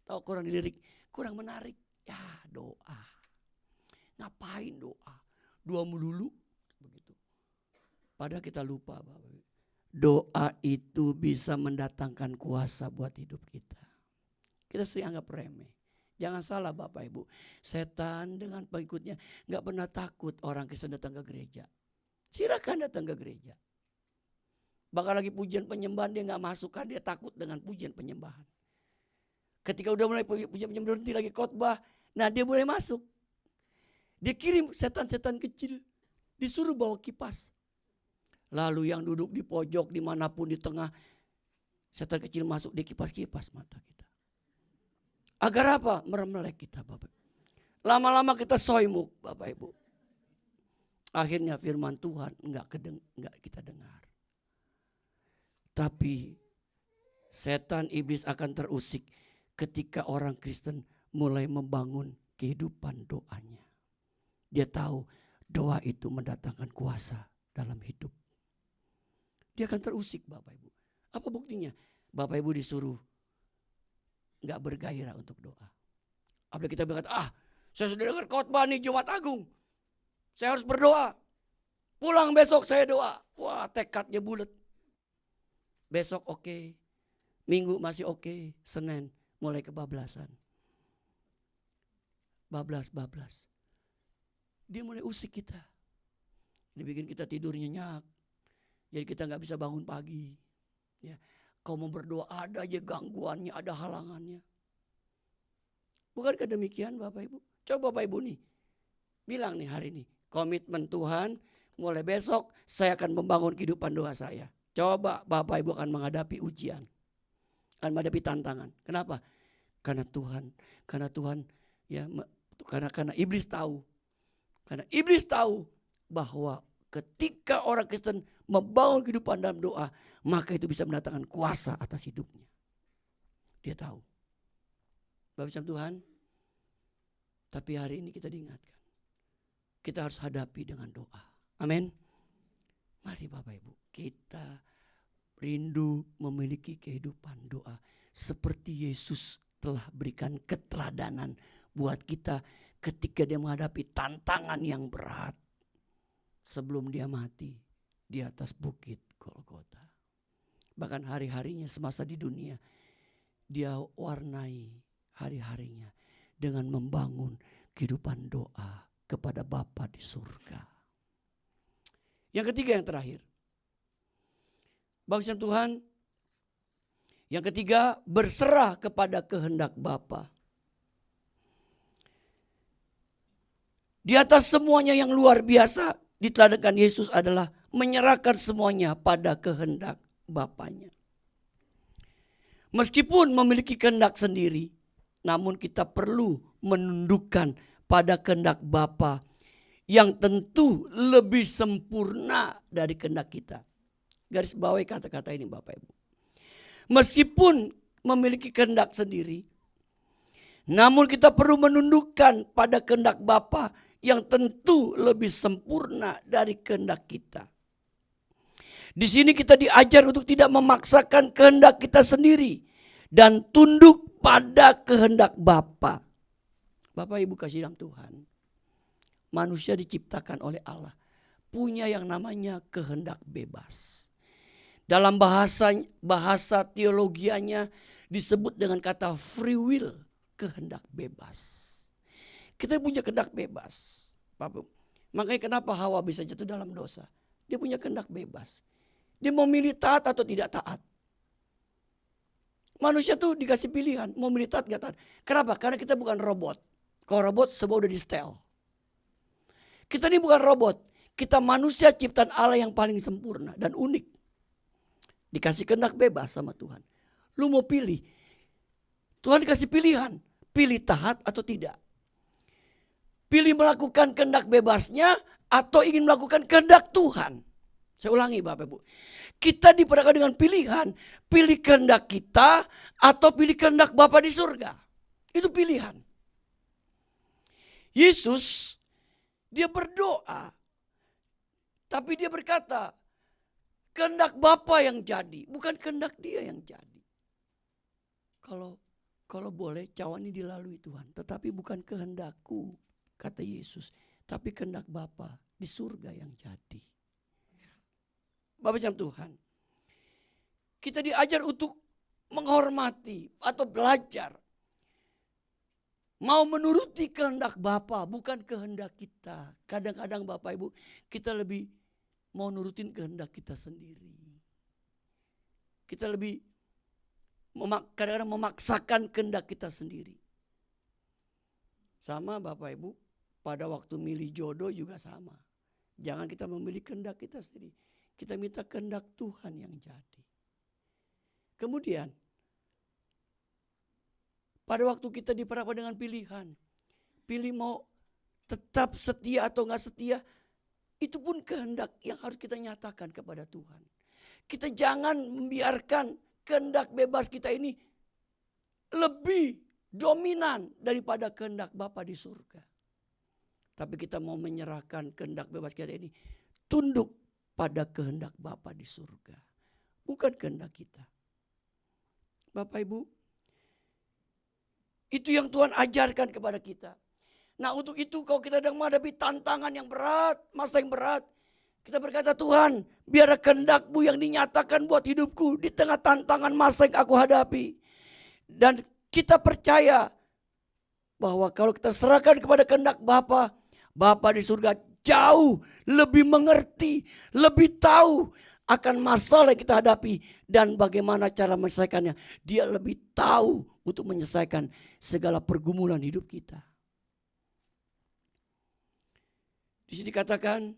Tahu kurang dilirik? Kurang menarik. Ya doa. Ngapain doa? Doa melulu. Begitu. Padahal kita lupa Bapak. Doa itu bisa mendatangkan kuasa buat hidup kita. Kita sering anggap remeh. Jangan salah Bapak Ibu. Setan dengan pengikutnya gak pernah takut orang Kristen datang ke gereja. Silakan datang ke gereja. Bahkan lagi pujian penyembahan dia gak masuk kan dia takut dengan pujian penyembahan. Ketika udah mulai pujian penyembahan berhenti lagi khotbah, nah dia boleh masuk. Dia kirim setan-setan kecil, disuruh bawa kipas. Lalu yang duduk di pojok dimanapun di tengah, setan kecil masuk di kipas-kipas mata kita. Agar apa? Meremelek kita Bapak. Lama-lama kita soimuk Bapak Ibu. Akhirnya firman Tuhan enggak kita dengar. Tapi setan iblis akan terusik ketika orang Kristen mulai membangun kehidupan doanya. Dia tahu doa itu mendatangkan kuasa dalam hidup. Dia akan terusik Bapak Ibu. Apa buktinya? Bapak Ibu disuruh gak bergairah untuk doa. Apalagi kita berkata, saya sudah dengar khotbah nih Jumat Agung. Saya harus berdoa. Pulang besok saya doa. Wah, tekadnya bulat. Besok oke. Minggu masih oke. Senin mulai kebablasan. Bablas. Dia mulai usik kita. Dia bikin kita tidur nyenyak. Jadi kita gak bisa bangun pagi. Ya. Kau mau berdoa ada aja gangguannya, ada halangannya. Bukankah demikian Bapak Ibu? Coba Bapak Ibu nih. Bilang nih hari ini. Komitmen Tuhan, mulai besok saya akan membangun kehidupan doa saya. Coba Bapak Ibu akan menghadapi ujian. Akan menghadapi tantangan. Kenapa? Karena Tuhan ya, karena iblis tahu. Karena iblis tahu bahwa ketika orang Kristen membangun kehidupan dalam doa, maka itu bisa mendatangkan kuasa atas hidupnya. Dia tahu. Bapak Tuhan, tapi hari ini kita diingatkan. Kita harus hadapi dengan doa. Amin. Mari Bapak Ibu, kita rindu memiliki kehidupan doa. Seperti Yesus telah berikan keteladanan buat kita ketika dia menghadapi tantangan yang berat. Sebelum dia mati di atas bukit Golgota. Bahkan hari-harinya semasa di dunia, dia warnai hari-harinya dengan membangun kehidupan doa kepada Bapa di surga. Yang ketiga, yang terakhir. Bangsa Tuhan, yang ketiga, berserah kepada kehendak Bapa. Di atas semuanya yang luar biasa diteladankan Yesus adalah menyerahkan semuanya pada kehendak Bapanya. Meskipun memiliki kehendak sendiri, namun kita perlu menundukkan pada kehendak Bapa yang tentu lebih sempurna dari kehendak kita. Garis bawahi kata-kata ini Bapak Ibu. Meskipun memiliki kehendak sendiri, namun kita perlu menundukkan pada kehendak Bapa yang tentu lebih sempurna dari kehendak kita. Di sini kita diajar untuk tidak memaksakan kehendak kita sendiri dan tunduk pada kehendak Bapa. Bapak Ibu kasih dalam Tuhan, manusia diciptakan oleh Allah punya yang namanya kehendak bebas. Dalam bahasa teologianya disebut dengan kata free will, kehendak bebas. Kita punya kehendak bebas. Bapak, makanya kenapa Hawa bisa jatuh dalam dosa? Dia punya kehendak bebas. Dia mau milih taat atau tidak taat. Manusia tuh dikasih pilihan, mau milih taat gak taat. Kenapa? Karena kita bukan robot. Kalau robot semua udah di setel. Kita ini bukan robot. Kita manusia ciptaan Allah yang paling sempurna dan unik. Dikasih kehendak bebas sama Tuhan. Lu mau pilih. Tuhan dikasih pilihan. Pilih taat atau tidak. Pilih melakukan kehendak bebasnya atau ingin melakukan kehendak Tuhan. Saya ulangi Bapak Ibu. Kita diperhadapkan dengan pilihan. Pilih kehendak kita atau pilih kehendak Bapa di surga. Itu pilihan. Yesus, dia berdoa. Tapi dia berkata, kehendak Bapa yang jadi, bukan kehendak dia yang jadi. Kalau boleh cawan ini dilalui Tuhan. Tetapi bukan kehendakku, kata Yesus. Tapi kehendak Bapa di surga yang jadi. Bapak jam Tuhan. Kita diajar untuk menghormati atau belajar. Mau menuruti kehendak Bapa, bukan kehendak kita. Kadang-kadang Bapak Ibu, kita lebih mau nurutin kehendak kita sendiri. Kita lebih kadang-kadang memaksakan kehendak kita sendiri. Sama Bapak Ibu, pada waktu milih jodoh juga sama. Jangan kita memilih kehendak kita sendiri. Kita minta kehendak Tuhan yang jadi. Kemudian, pada waktu kita diperhadapkan dengan pilihan. Pilih mau tetap setia atau enggak setia. Itu pun kehendak yang harus kita nyatakan kepada Tuhan. Kita jangan membiarkan kehendak bebas kita ini lebih dominan daripada kehendak Bapa di surga. Tapi kita mau menyerahkan kehendak bebas kita ini tunduk pada kehendak Bapa di surga. Bukan kehendak kita. Bapak Ibu, Itu yang Tuhan ajarkan kepada kita. Nah untuk itu kalau kita sedang menghadapi tantangan yang berat, masa yang berat, kita berkata, Tuhan, biar kehendak-Mu yang dinyatakan buat hidupku di tengah tantangan masa yang aku hadapi. Dan kita percaya bahwa kalau kita serahkan kepada kehendak Bapa, Bapa di surga jauh lebih mengerti, lebih tahu akan masalah yang kita hadapi dan bagaimana cara menyelesaikannya. Dia lebih tahu untuk menyelesaikan segala pergumulan hidup kita. Di sini dikatakan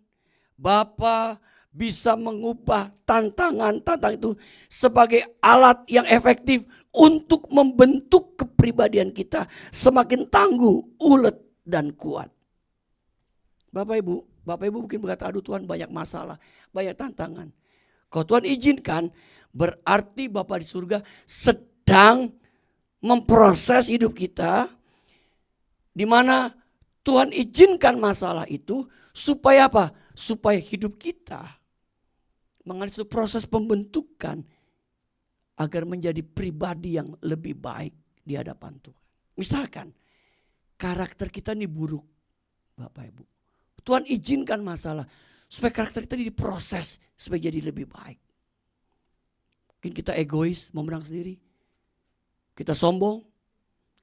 Bapa bisa mengubah tantangan-tantangan itu sebagai alat yang efektif untuk membentuk kepribadian kita semakin tangguh, ulet dan kuat. Bapak Ibu mungkin berkata, aduh Tuhan banyak masalah, banyak tantangan. Kalau Tuhan izinkan, berarti Bapa di surga sedang memproses hidup kita, di mana Tuhan izinkan masalah itu supaya apa? Supaya hidup kita mengalami suatu proses pembentukan agar menjadi pribadi yang lebih baik di hadapan Tuhan. Misalkan karakter kita ini buruk, Bapak Ibu. Tuhan izinkan masalah supaya karakter kita diproses supaya jadi lebih baik. Mungkin kita egois, mau menang sendiri. Kita sombong,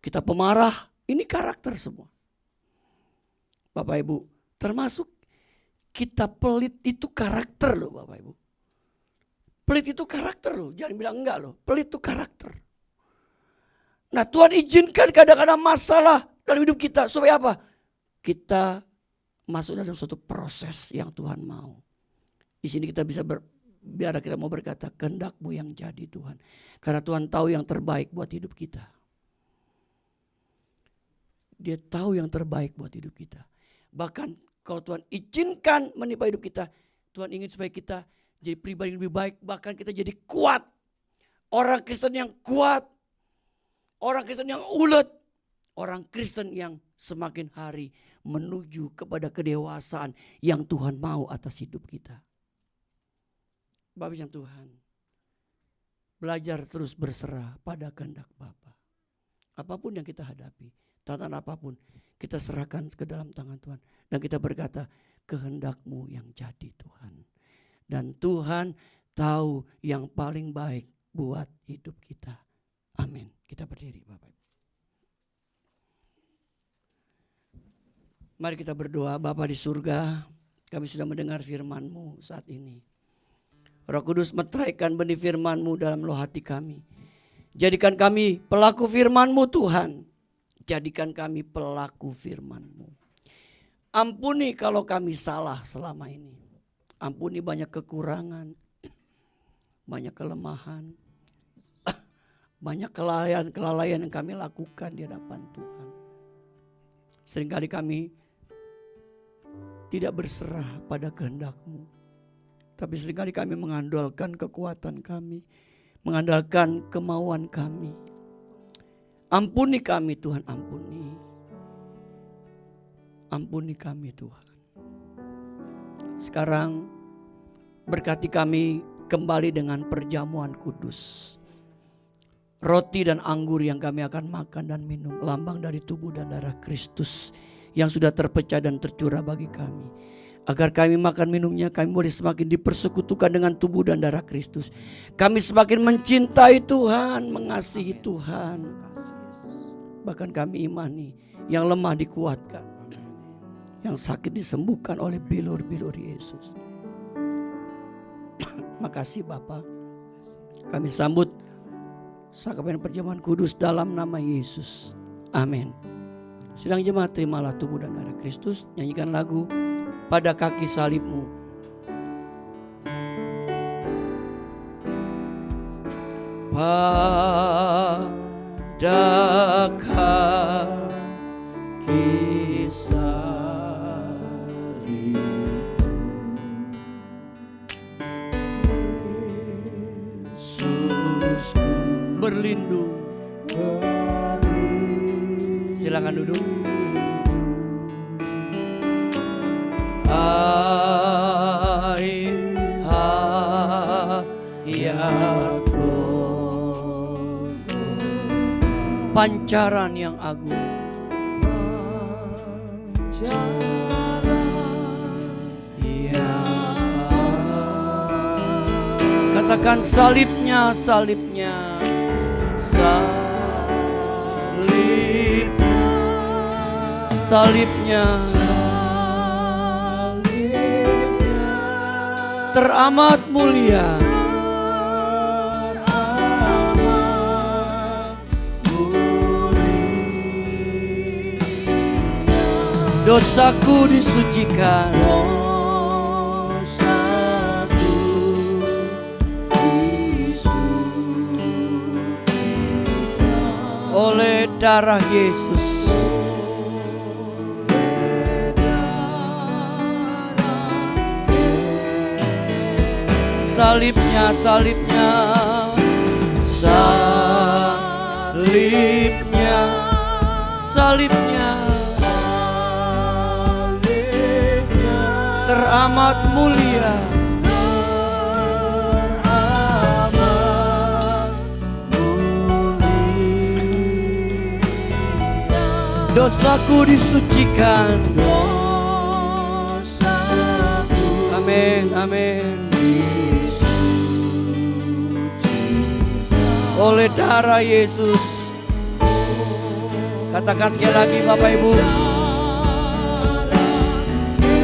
kita pemarah, ini karakter semua. Bapak Ibu, termasuk kita pelit itu karakter loh Bapak Ibu. Pelit itu karakter loh, jangan bilang enggak loh. Pelit itu karakter. Nah Tuhan izinkan kadang-kadang masalah dalam hidup kita supaya apa? Kita masuk dalam suatu proses yang Tuhan mau. Di sini kita bisa biar kita mau berkata, kehendak-Mu yang jadi Tuhan. Karena Tuhan tahu yang terbaik buat hidup kita. Dia tahu yang terbaik buat hidup kita. Bahkan kalau Tuhan izinkan menimpa hidup kita, Tuhan ingin supaya kita jadi pribadi yang lebih baik. Bahkan kita jadi kuat. Orang Kristen yang kuat. Orang Kristen yang ulet. Orang Kristen yang semakin hari menuju kepada kedewasaan yang Tuhan mau atas hidup kita. Bapak yang Tuhan, belajar terus berserah pada kehendak Bapa. Apapun yang kita hadapi, tantangan apapun, kita serahkan ke dalam tangan Tuhan. Dan kita berkata, kehendak-Mu yang jadi Tuhan. Dan Tuhan tahu yang paling baik buat hidup kita. Amin. Kita berdiri Bapak Ibu. Mari kita berdoa. Bapa di surga, kami sudah mendengar firman-Mu saat ini. Roh Kudus meteraikan benih firman-Mu dalam loh hati kami. Jadikan kami pelaku firman-Mu Tuhan. Jadikan kami pelaku firman-Mu. Ampuni kalau kami salah selama ini. Ampuni banyak kekurangan, banyak kelemahan, banyak kelalaian yang kami lakukan di hadapan Tuhan. Seringkali kami tidak berserah pada kehendak-Mu. Tapi seringkali kami mengandalkan kekuatan kami, mengandalkan kemauan kami. Ampuni kami Tuhan, ampuni. Ampuni kami Tuhan. Sekarang berkati kami kembali dengan perjamuan kudus. Roti dan anggur yang kami akan makan dan minum, lambang dari tubuh dan darah Kristus yang sudah terpecah dan tercurah bagi kami. Agar kami makan minumnya, kami boleh semakin dipersekutukan dengan tubuh dan darah Kristus. Kami semakin mencintai Tuhan, mengasihi Tuhan. Bahkan kami imani, yang lemah dikuatkan, yang sakit disembuhkan oleh bilur-bilur Yesus. Makasih Bapa. Kami sambut sakramen perjamuan kudus dalam nama Yesus. Amin. Sidang jemaat, terimalah tubuh dan darah Kristus. Nyanyikan lagu Pada Kaki Salib-Mu. Pada kaki salib-Mu, Yesusku berlindung. Silakan duduk. pancaran yang agung. Katakan salibnya, salibnya, salibnya, teramat mulia. Dosaku disucikan, oleh darah Yesus. Salibnya, salibnya, salibnya, salibnya, teramat mulia. Dosaku disucikan. Amin, amin. Oleh darah Yesus. Katakan sekali lagi Bapak Ibu.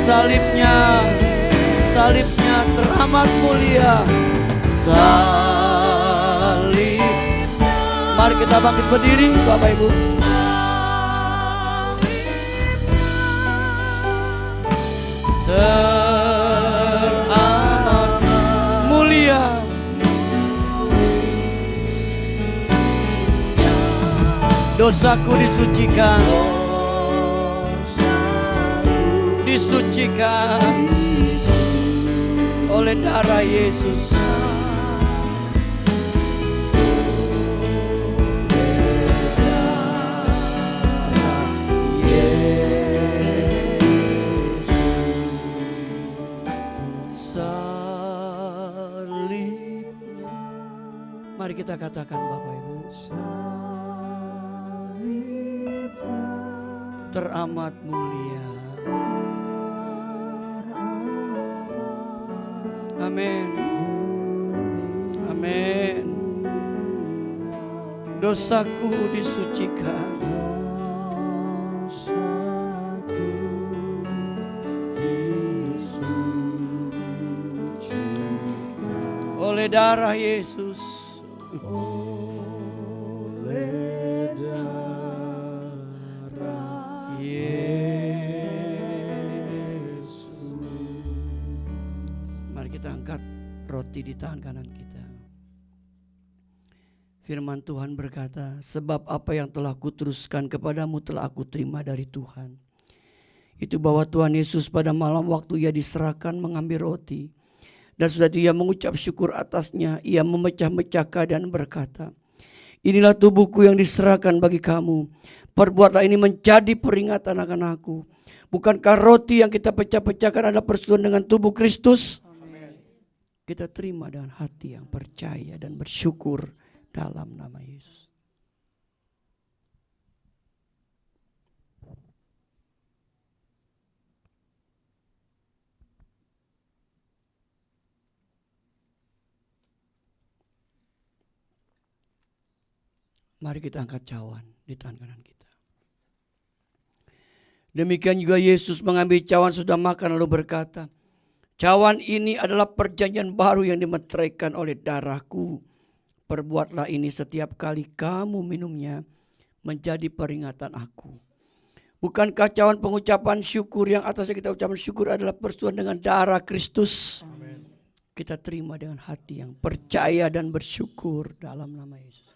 Salibnya, salibnya teramat mulia. Salib. Mari kita bangkit berdiri Bapak Ibu. Teramat mulia. Dosaku disucikan, disucikan oleh darah Yesus. Mari kita katakan Bapak Ibu. Teramat mulia. Amin. Amin. Dosaku disucikan. Oleh darah Yesus. Oleh darah Yesus. Mari kita angkat roti di tangan kanan kita. Firman Tuhan berkata, sebab apa yang telah kuteruskan kepadamu telah aku terima dari Tuhan. Itu bahwa Tuhan Yesus pada malam waktu ia diserahkan mengambil roti. Dan sudah itu ia mengucap syukur atasnya, ia memecah-mecahkan dan berkata, inilah tubuhku yang diserahkan bagi kamu. Perbuatlah ini menjadi peringatan akan aku. Bukankah roti yang kita pecah-pecahkan adalah persetujuan dengan tubuh Kristus? Amen. Kita terima dengan hati yang percaya dan bersyukur dalam nama Yesus. Mari kita angkat cawan di tangan kanan kita. Demikian juga Yesus mengambil cawan sudah makan lalu berkata, cawan ini adalah perjanjian baru yang dimeteraikan oleh darahku. Perbuatlah ini setiap kali kamu minumnya menjadi peringatan aku. Bukankah cawan pengucapan syukur yang atasnya kita ucapkan syukur adalah persetujuan dengan darah Kristus? Amen. Kita terima dengan hati yang percaya dan bersyukur dalam nama Yesus.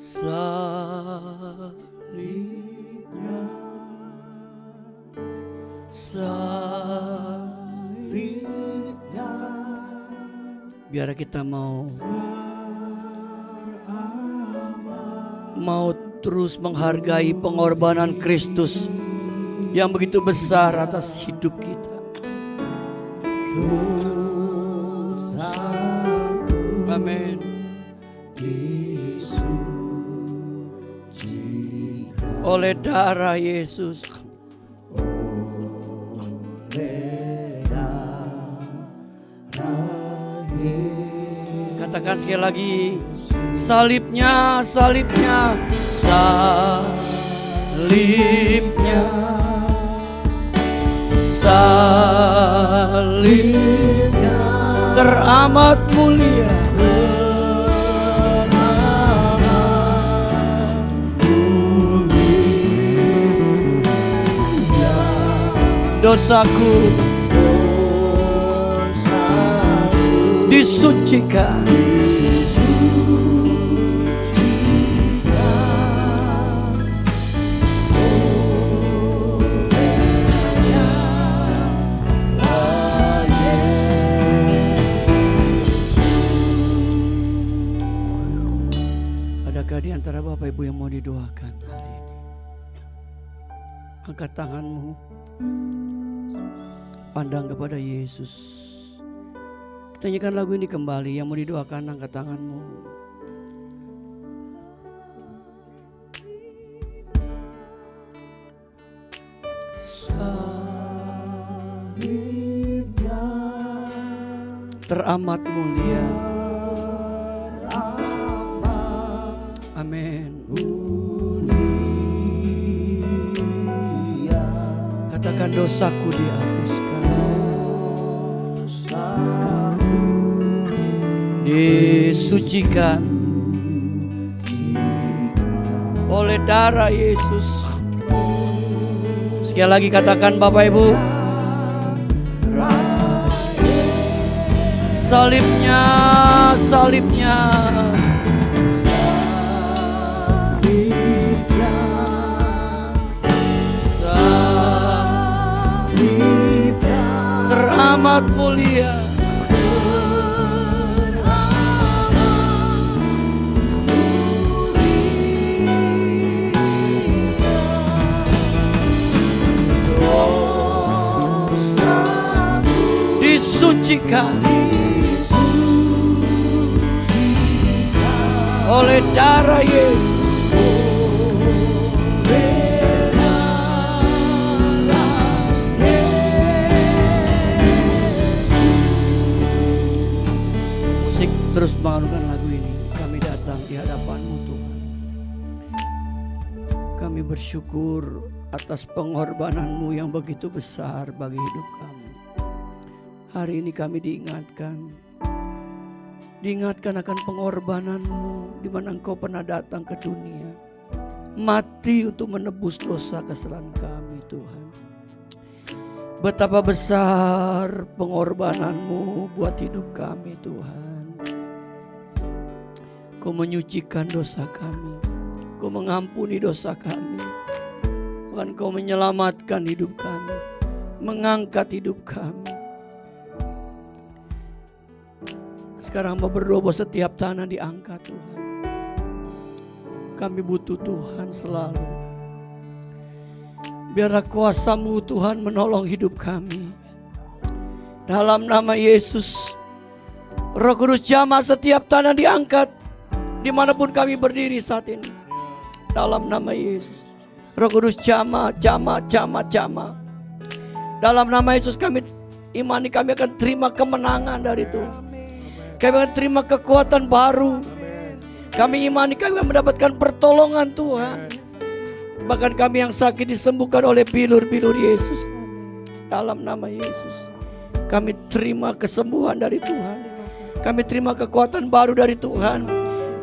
Salibnya, salibnya. Biar kita mau terus menghargai pengorbanan Kristus yang begitu besar atas hidup kita. Amin. Oleh darah Yesus, katakan sekali lagi, salibnya, salibnya, salibnya, salibnya teramat mulia. Dosaku disucikan. Adakah di antara Bapak Ibu yang mau didoakan hari ini? Angkat tanganmu, pandang kepada Yesus. Kita nyanyikan lagu ini kembali. Yang mau didoakan, angkat tanganmu. Salibnya teramat mulia. Amin. Katakan dosaku dihapuskan, disucikan oleh darah Yesus. Sekali lagi katakan Bapak Ibu, salibnya, salibnya, teramat mulia. Disucikan oleh darah Yesus. Terus mengalukan lagu ini. Kami datang di hadapan-Mu Tuhan. Kami bersyukur atas pengorbanan-Mu yang begitu besar bagi hidup kami. Hari ini kami diingatkan akan pengorbanan-Mu, di mana Engkau pernah datang ke dunia, mati untuk menebus dosa kesalahan kami Tuhan. Betapa besar pengorbanan-Mu buat hidup kami Tuhan. Kau menyucikan dosa kami, Kau mengampuni dosa kami, bahkan Kau menyelamatkan hidup kami, mengangkat hidup kami. Sekarang hamba berdoa bahwa setiap tanah diangkat Tuhan. Kami butuh Tuhan selalu. Biarlah kuasa-Mu Tuhan menolong hidup kami. Dalam nama Yesus, Roh Kudus jamah setiap tanah diangkat. Dimanapun kami berdiri saat ini, dalam nama Yesus, Roh Kudus jamah. Dalam nama Yesus kami imani, kami akan terima kemenangan dari Tuhan. Kami akan terima kekuatan baru. Kami imani kami akan mendapatkan pertolongan Tuhan. Bahkan kami yang sakit disembuhkan oleh bilur-bilur Yesus. Dalam nama Yesus, kami terima kesembuhan dari Tuhan. Kami terima kekuatan baru dari Tuhan.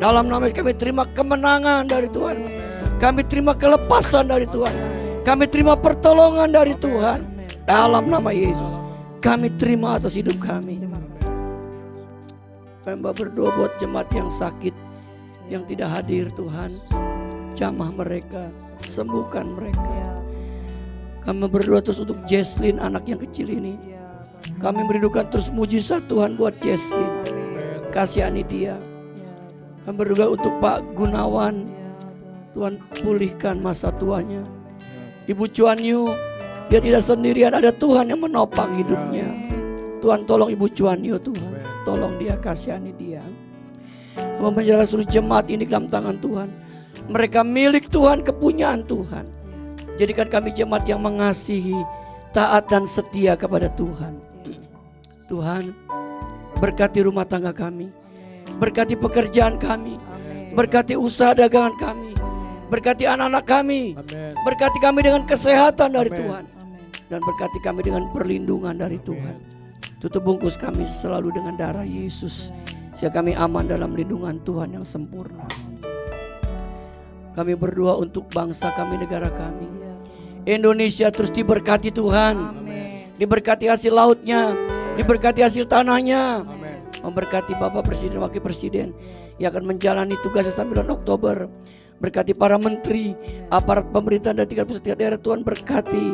Dalam nama Yesus kami terima kemenangan dari Tuhan. Kami terima kelepasan dari Tuhan. Kami terima pertolongan dari Tuhan. Dalam nama Yesus kami terima atas hidup kami. Kami berdoa buat jemaat yang sakit, yang tidak hadir Tuhan. Jamah mereka, sembuhkan mereka. Kami berdoa terus untuk Jesslyn, anak yang kecil ini. Kami merindukan terus mujizat Tuhan buat Jesslyn. Kasihani dia. Kami berdoa untuk Pak Gunawan, Tuhan pulihkan masa tuanya. Ibu Cuanyu, Dia tidak sendirian, ada Tuhan yang menopang hidupnya. Tuhan tolong Ibu Cuanyo Tuhan. Tolong dia, kasihani dia. Menyerahkan seluruh jemaat ini dalam tangan Tuhan. Mereka milik Tuhan, kepunyaan Tuhan. Jadikan kami jemaat yang mengasihi, taat dan setia kepada Tuhan. Tuhan, berkati rumah tangga kami. Berkati pekerjaan kami. Berkati usaha dagangan kami. Berkati anak-anak kami. Berkati kami dengan kesehatan dari Tuhan. Dan berkati kami dengan perlindungan dari Tuhan. Tutup bungkus kami selalu dengan darah Yesus. Sehingga kami aman dalam lindungan Tuhan yang sempurna. Kami berdoa untuk bangsa kami, negara kami. Indonesia terus diberkati Tuhan. Diberkati hasil lautnya. Diberkati hasil tanahnya. Memberkati Bapak Presiden, Wakil Presiden yang akan menjalani tugasnya sampai bulan Oktober. Berkati para menteri, aparat pemerintahan dan 33 daerah. Tuhan berkati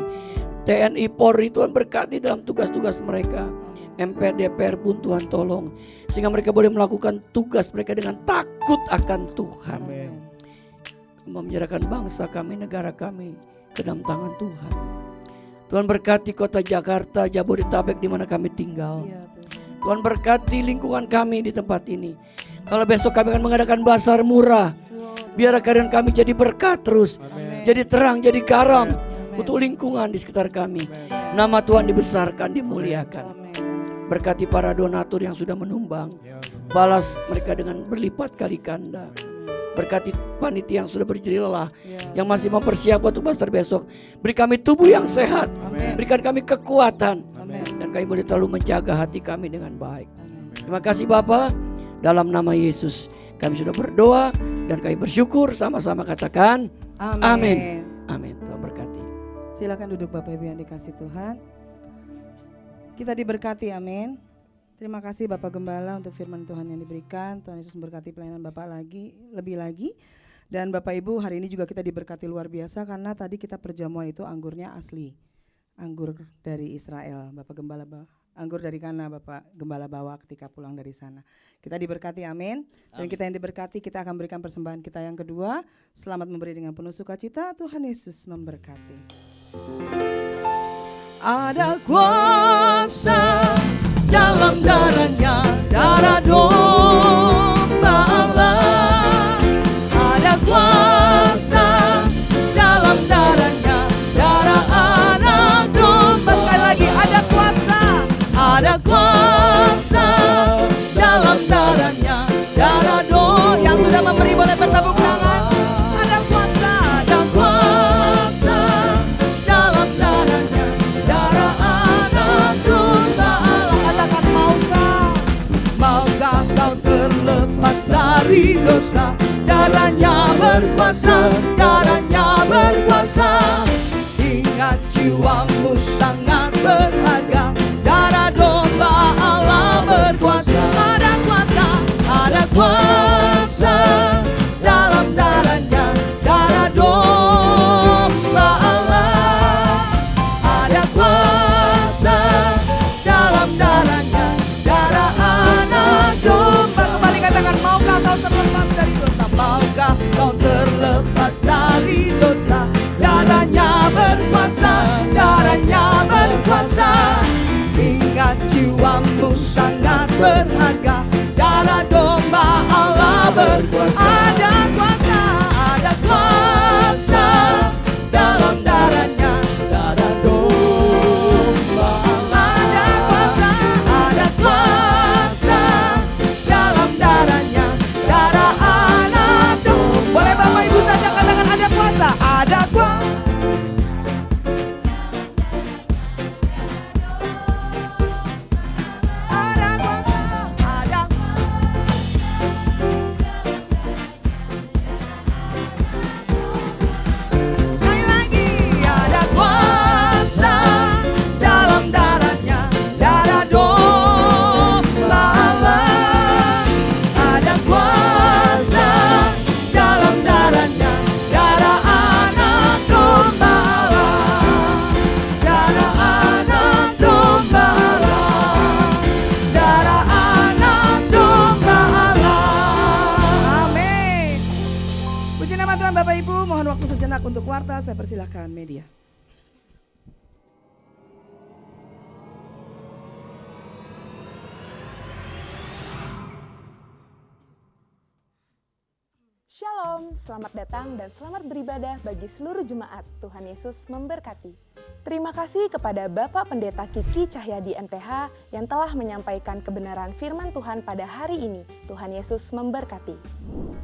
TNI, Polri, Tuhan berkati dalam tugas-tugas mereka. MPR, DPR pun Tuhan tolong. Sehingga mereka boleh melakukan tugas mereka dengan takut akan Tuhan. Menyerahkan bangsa kami, negara kami ke dalam tangan Tuhan. Tuhan berkati kota Jakarta, Jabodetabek di mana kami tinggal. Tuhan berkati lingkungan kami di tempat ini. Kalau besok kami akan mengadakan bazar murah, biar kehadiran kami jadi berkat terus. Jadi terang, jadi garam untuk lingkungan di sekitar kami. Nama Tuhan dibesarkan, dimuliakan. Berkati para donatur yang sudah menumbang. Balas mereka dengan berlipat kali ganda. Berkati panitia yang sudah berjerih lelah, yang masih mempersiapkan untuk bazar besok. Beri kami tubuh yang sehat. Berikan kami kekuatan. Dan kami boleh terlalu menjaga hati kami dengan baik. Terima kasih Bapa. Dalam nama Yesus kami sudah berdoa dan kami bersyukur, sama-sama katakan amin. Amin. Tuhan berkati.
Silakan duduk Bapak Ibu yang dikasih Tuhan. Kita diberkati, amin. Terima kasih Bapak Gembala untuk firman Tuhan yang diberikan. Tuhan Yesus memberkati pelayanan Bapak lebih lagi. Dan Bapak Ibu, hari ini juga kita diberkati luar biasa karena tadi kita perjamuan itu anggurnya asli. Anggur dari Israel, Bapak Gembala anggur dari Kana Bapak Gembala bawa ketika pulang dari sana. Kita diberkati, amin. Dan kita yang diberkati, kita akan berikan persembahan kita yang kedua. Selamat memberi dengan penuh sukacita. Tuhan Yesus memberkati. Ada kuasa dalam darahnya, darah domba Allah. Ada kuasa dalam darahnya, darah anak domba. Sekali lagi, ada kuasa. Ada kuasa dalam darahnya, darah domba. Yang sudah memberi boleh bertepuk tangan. Ada kuasa, ada kuasa dalam darahnya, darah anak domba Allah. Katakan maukah kau terlepas dari dosa? Darahnya berkuasa, darahnya berkuasa. Ingat jiwamu sangat berharga. Darah domba Allah berkuasa. Ada kuasa, ada kuasa dalam darahnya, darah domba Allah. Ada kuasa dalam darahnya, darah anak domba. Kembali katakan, maukah kau terlepas dari dosa? Maukah kau terlepas dari dosa? Darahnya berkuasa, darahnya berkuasa. Ingat jiwamu sangat berharga. Darah domba Allah berkuasa. Ada kuasa, ada kuasa dalam darahnya, darah domba Allah. Ada kuasa, ada kuasa dalam darahnya, darah anak domba. Boleh Bapak Ibu saja katakan ada kuasa, ada kuasa. Untuk warta, saya persilahkan media.
selamat datang dan selamat beribadah bagi seluruh jemaat. Tuhan Yesus memberkati. Terima kasih kepada Bapak Pendeta Kiki Cahyadi MTH yang telah menyampaikan kebenaran firman Tuhan pada hari ini. Tuhan Yesus memberkati.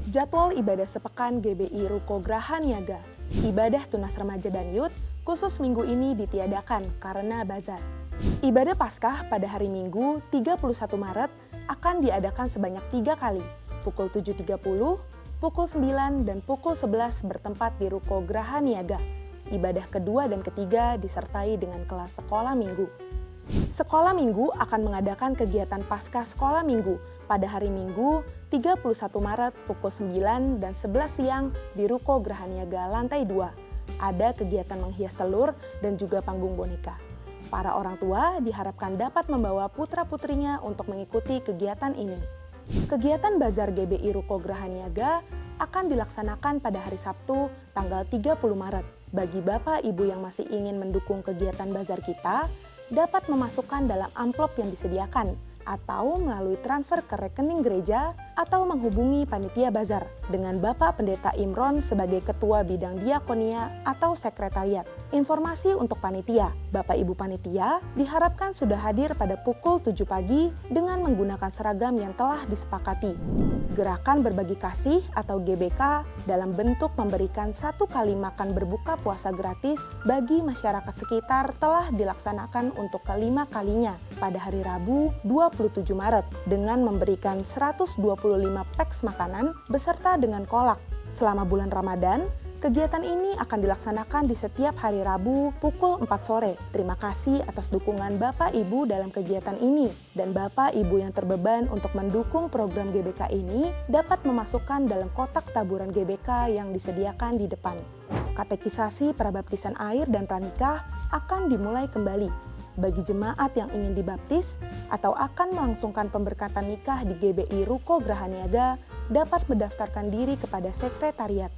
Jadwal ibadah sepekan GBI Ruko Graha Niaga. Ibadah tunas remaja dan youth khusus minggu ini ditiadakan karena bazar. Ibadah Paskah pada hari Minggu 31 Maret akan diadakan sebanyak 3 kali, pukul 7.30, pukul 9, dan pukul 11 bertempat di Ruko Graha Niaga. Ibadah kedua dan ketiga disertai dengan kelas sekolah minggu. Sekolah minggu akan mengadakan kegiatan Paskah sekolah minggu pada hari Minggu 31 Maret pukul 9 dan 11 siang di Ruko Graha Niaga lantai 2. Ada kegiatan menghias telur dan juga panggung boneka. Para orang tua diharapkan dapat membawa putra-putrinya untuk mengikuti kegiatan ini. Kegiatan Bazar GBI Ruko Graha Niaga akan dilaksanakan pada hari Sabtu tanggal 30 Maret. Bagi Bapak Ibu yang masih ingin mendukung kegiatan Bazar kita, dapat memasukkan dalam amplop yang disediakan atau melalui transfer ke rekening gereja atau menghubungi panitia bazar dengan Bapak Pendeta Imron sebagai Ketua Bidang Diakonia atau Sekretariat. Informasi untuk panitia, Bapak Ibu panitia diharapkan sudah hadir pada pukul 7 pagi dengan menggunakan seragam yang telah disepakati. Gerakan Berbagi Kasih atau GBK dalam bentuk memberikan 1 kali makan berbuka puasa gratis bagi masyarakat sekitar telah dilaksanakan untuk kelima kalinya pada hari Rabu 27 Maret dengan memberikan 125 peks makanan beserta dengan kolak. Selama bulan Ramadan, kegiatan ini akan dilaksanakan di setiap hari Rabu pukul 4 sore. Terima kasih atas dukungan Bapak Ibu dalam kegiatan ini. Dan Bapak Ibu yang terbeban untuk mendukung program GBK ini dapat memasukkan dalam kotak taburan GBK yang disediakan di depan. Katekisasi prabaptisan air dan pranikah akan dimulai kembali. Bagi jemaat yang ingin dibaptis atau akan melangsungkan pemberkatan nikah di GBI Ruko Graha Niaga dapat mendaftarkan diri kepada sekretariat.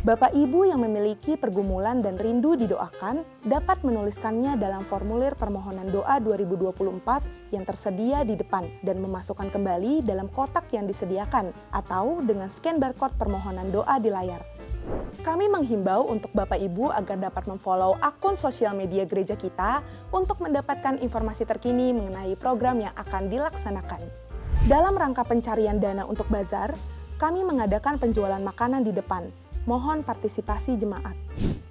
Bapak Ibu yang memiliki pergumulan dan rindu didoakan dapat menuliskannya dalam formulir permohonan doa 2024 yang tersedia di depan dan memasukkan kembali dalam kotak yang disediakan atau dengan scan barcode permohonan doa di layar. Kami menghimbau untuk Bapak Ibu agar dapat memfollow akun sosial media gereja kita untuk mendapatkan informasi terkini mengenai program yang akan dilaksanakan. Dalam rangka pencarian dana untuk bazar, kami mengadakan penjualan makanan di depan. Mohon partisipasi jemaat.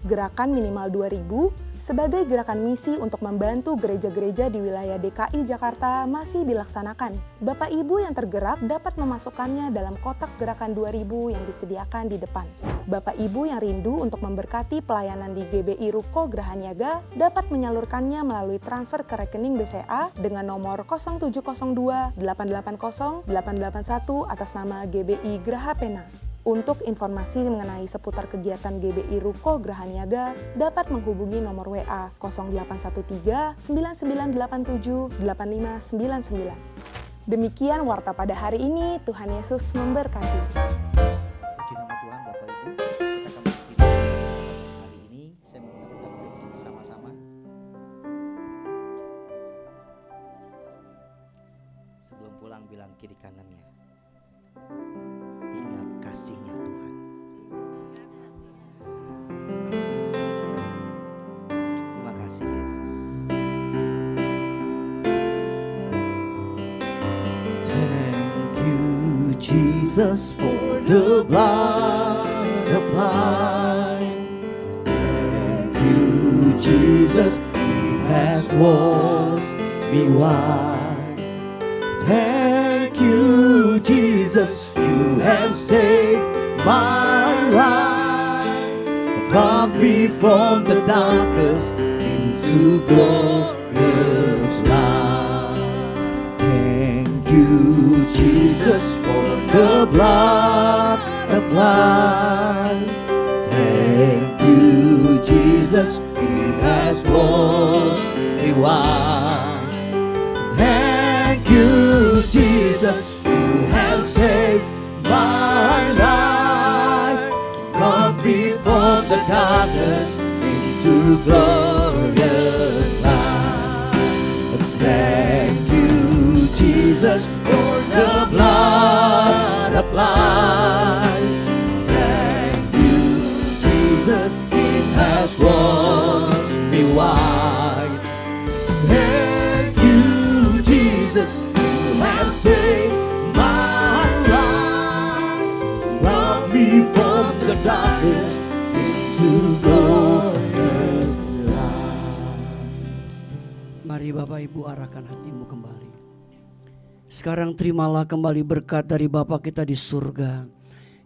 Gerakan minimal 2.000 sebagai gerakan misi untuk membantu gereja-gereja di wilayah DKI Jakarta masih dilaksanakan. Bapak Ibu yang tergerak dapat memasukkannya dalam kotak gerakan 2.000 yang disediakan di depan. Bapak Ibu yang rindu untuk memberkati pelayanan di GBI Ruko Graha Niaga dapat menyalurkannya melalui transfer ke rekening BCA dengan nomor 0702 880 881 atas nama GBI Graha Pena. Untuk informasi mengenai seputar kegiatan GBI Ruko Graha Niaga dapat menghubungi nomor WA 0813 9987 8599. Demikian warta pada hari ini. Tuhan Yesus memberkati.
Puji nama Tuhan Bapak Ibu. Kita kembali hari ini saya mengundang kita berdiri bersama-sama. Sebelum pulang bilang kiri kanannya, ingat kasihnya Tuhan. Terima kasih Yesus.
Thank you, Jesus, for the blood applied. Thank you, Jesus, it has washed me white. Thank you, Jesus, you have saved my life. Brought me from the darkness into glorious light. Thank you, Jesus, for the blood applied. Thank you, Jesus, it has washed me white. Thank you, Jesus, you have saved my life. Brought me from the darkness into glorious light. Thank you, Jesus, for the blood applied. wide. Thank you, Jesus, you have saved my life. Brought me from the darkness into glorious light.
Mari Bapak Ibu arahkan hatimu kembali. Sekarang terimalah kembali berkat dari Bapa kita di surga,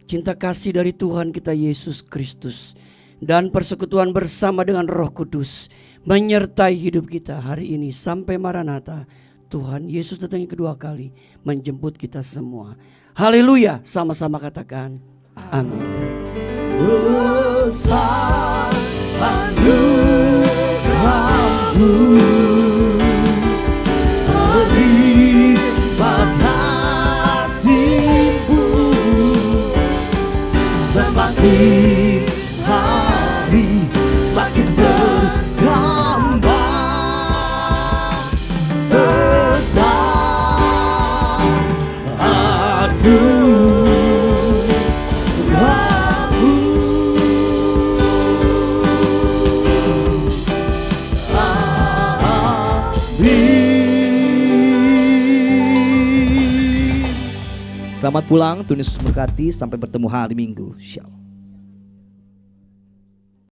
cinta kasih dari Tuhan kita Yesus Kristus, dan persekutuan bersama dengan Roh Kudus menyertai hidup kita hari ini sampai Maranatha. Tuhan Yesus datang yang kedua kali menjemput kita semua. Haleluya, sama-sama katakan amin.
Besar anugerahmu, berlimpah kasih-Mu, semakin hari semakin bertambah besar anugerahmu.
Selamat pulang, Tuhan Yesus memberkati. Sampai bertemu hari Minggu. Shalom.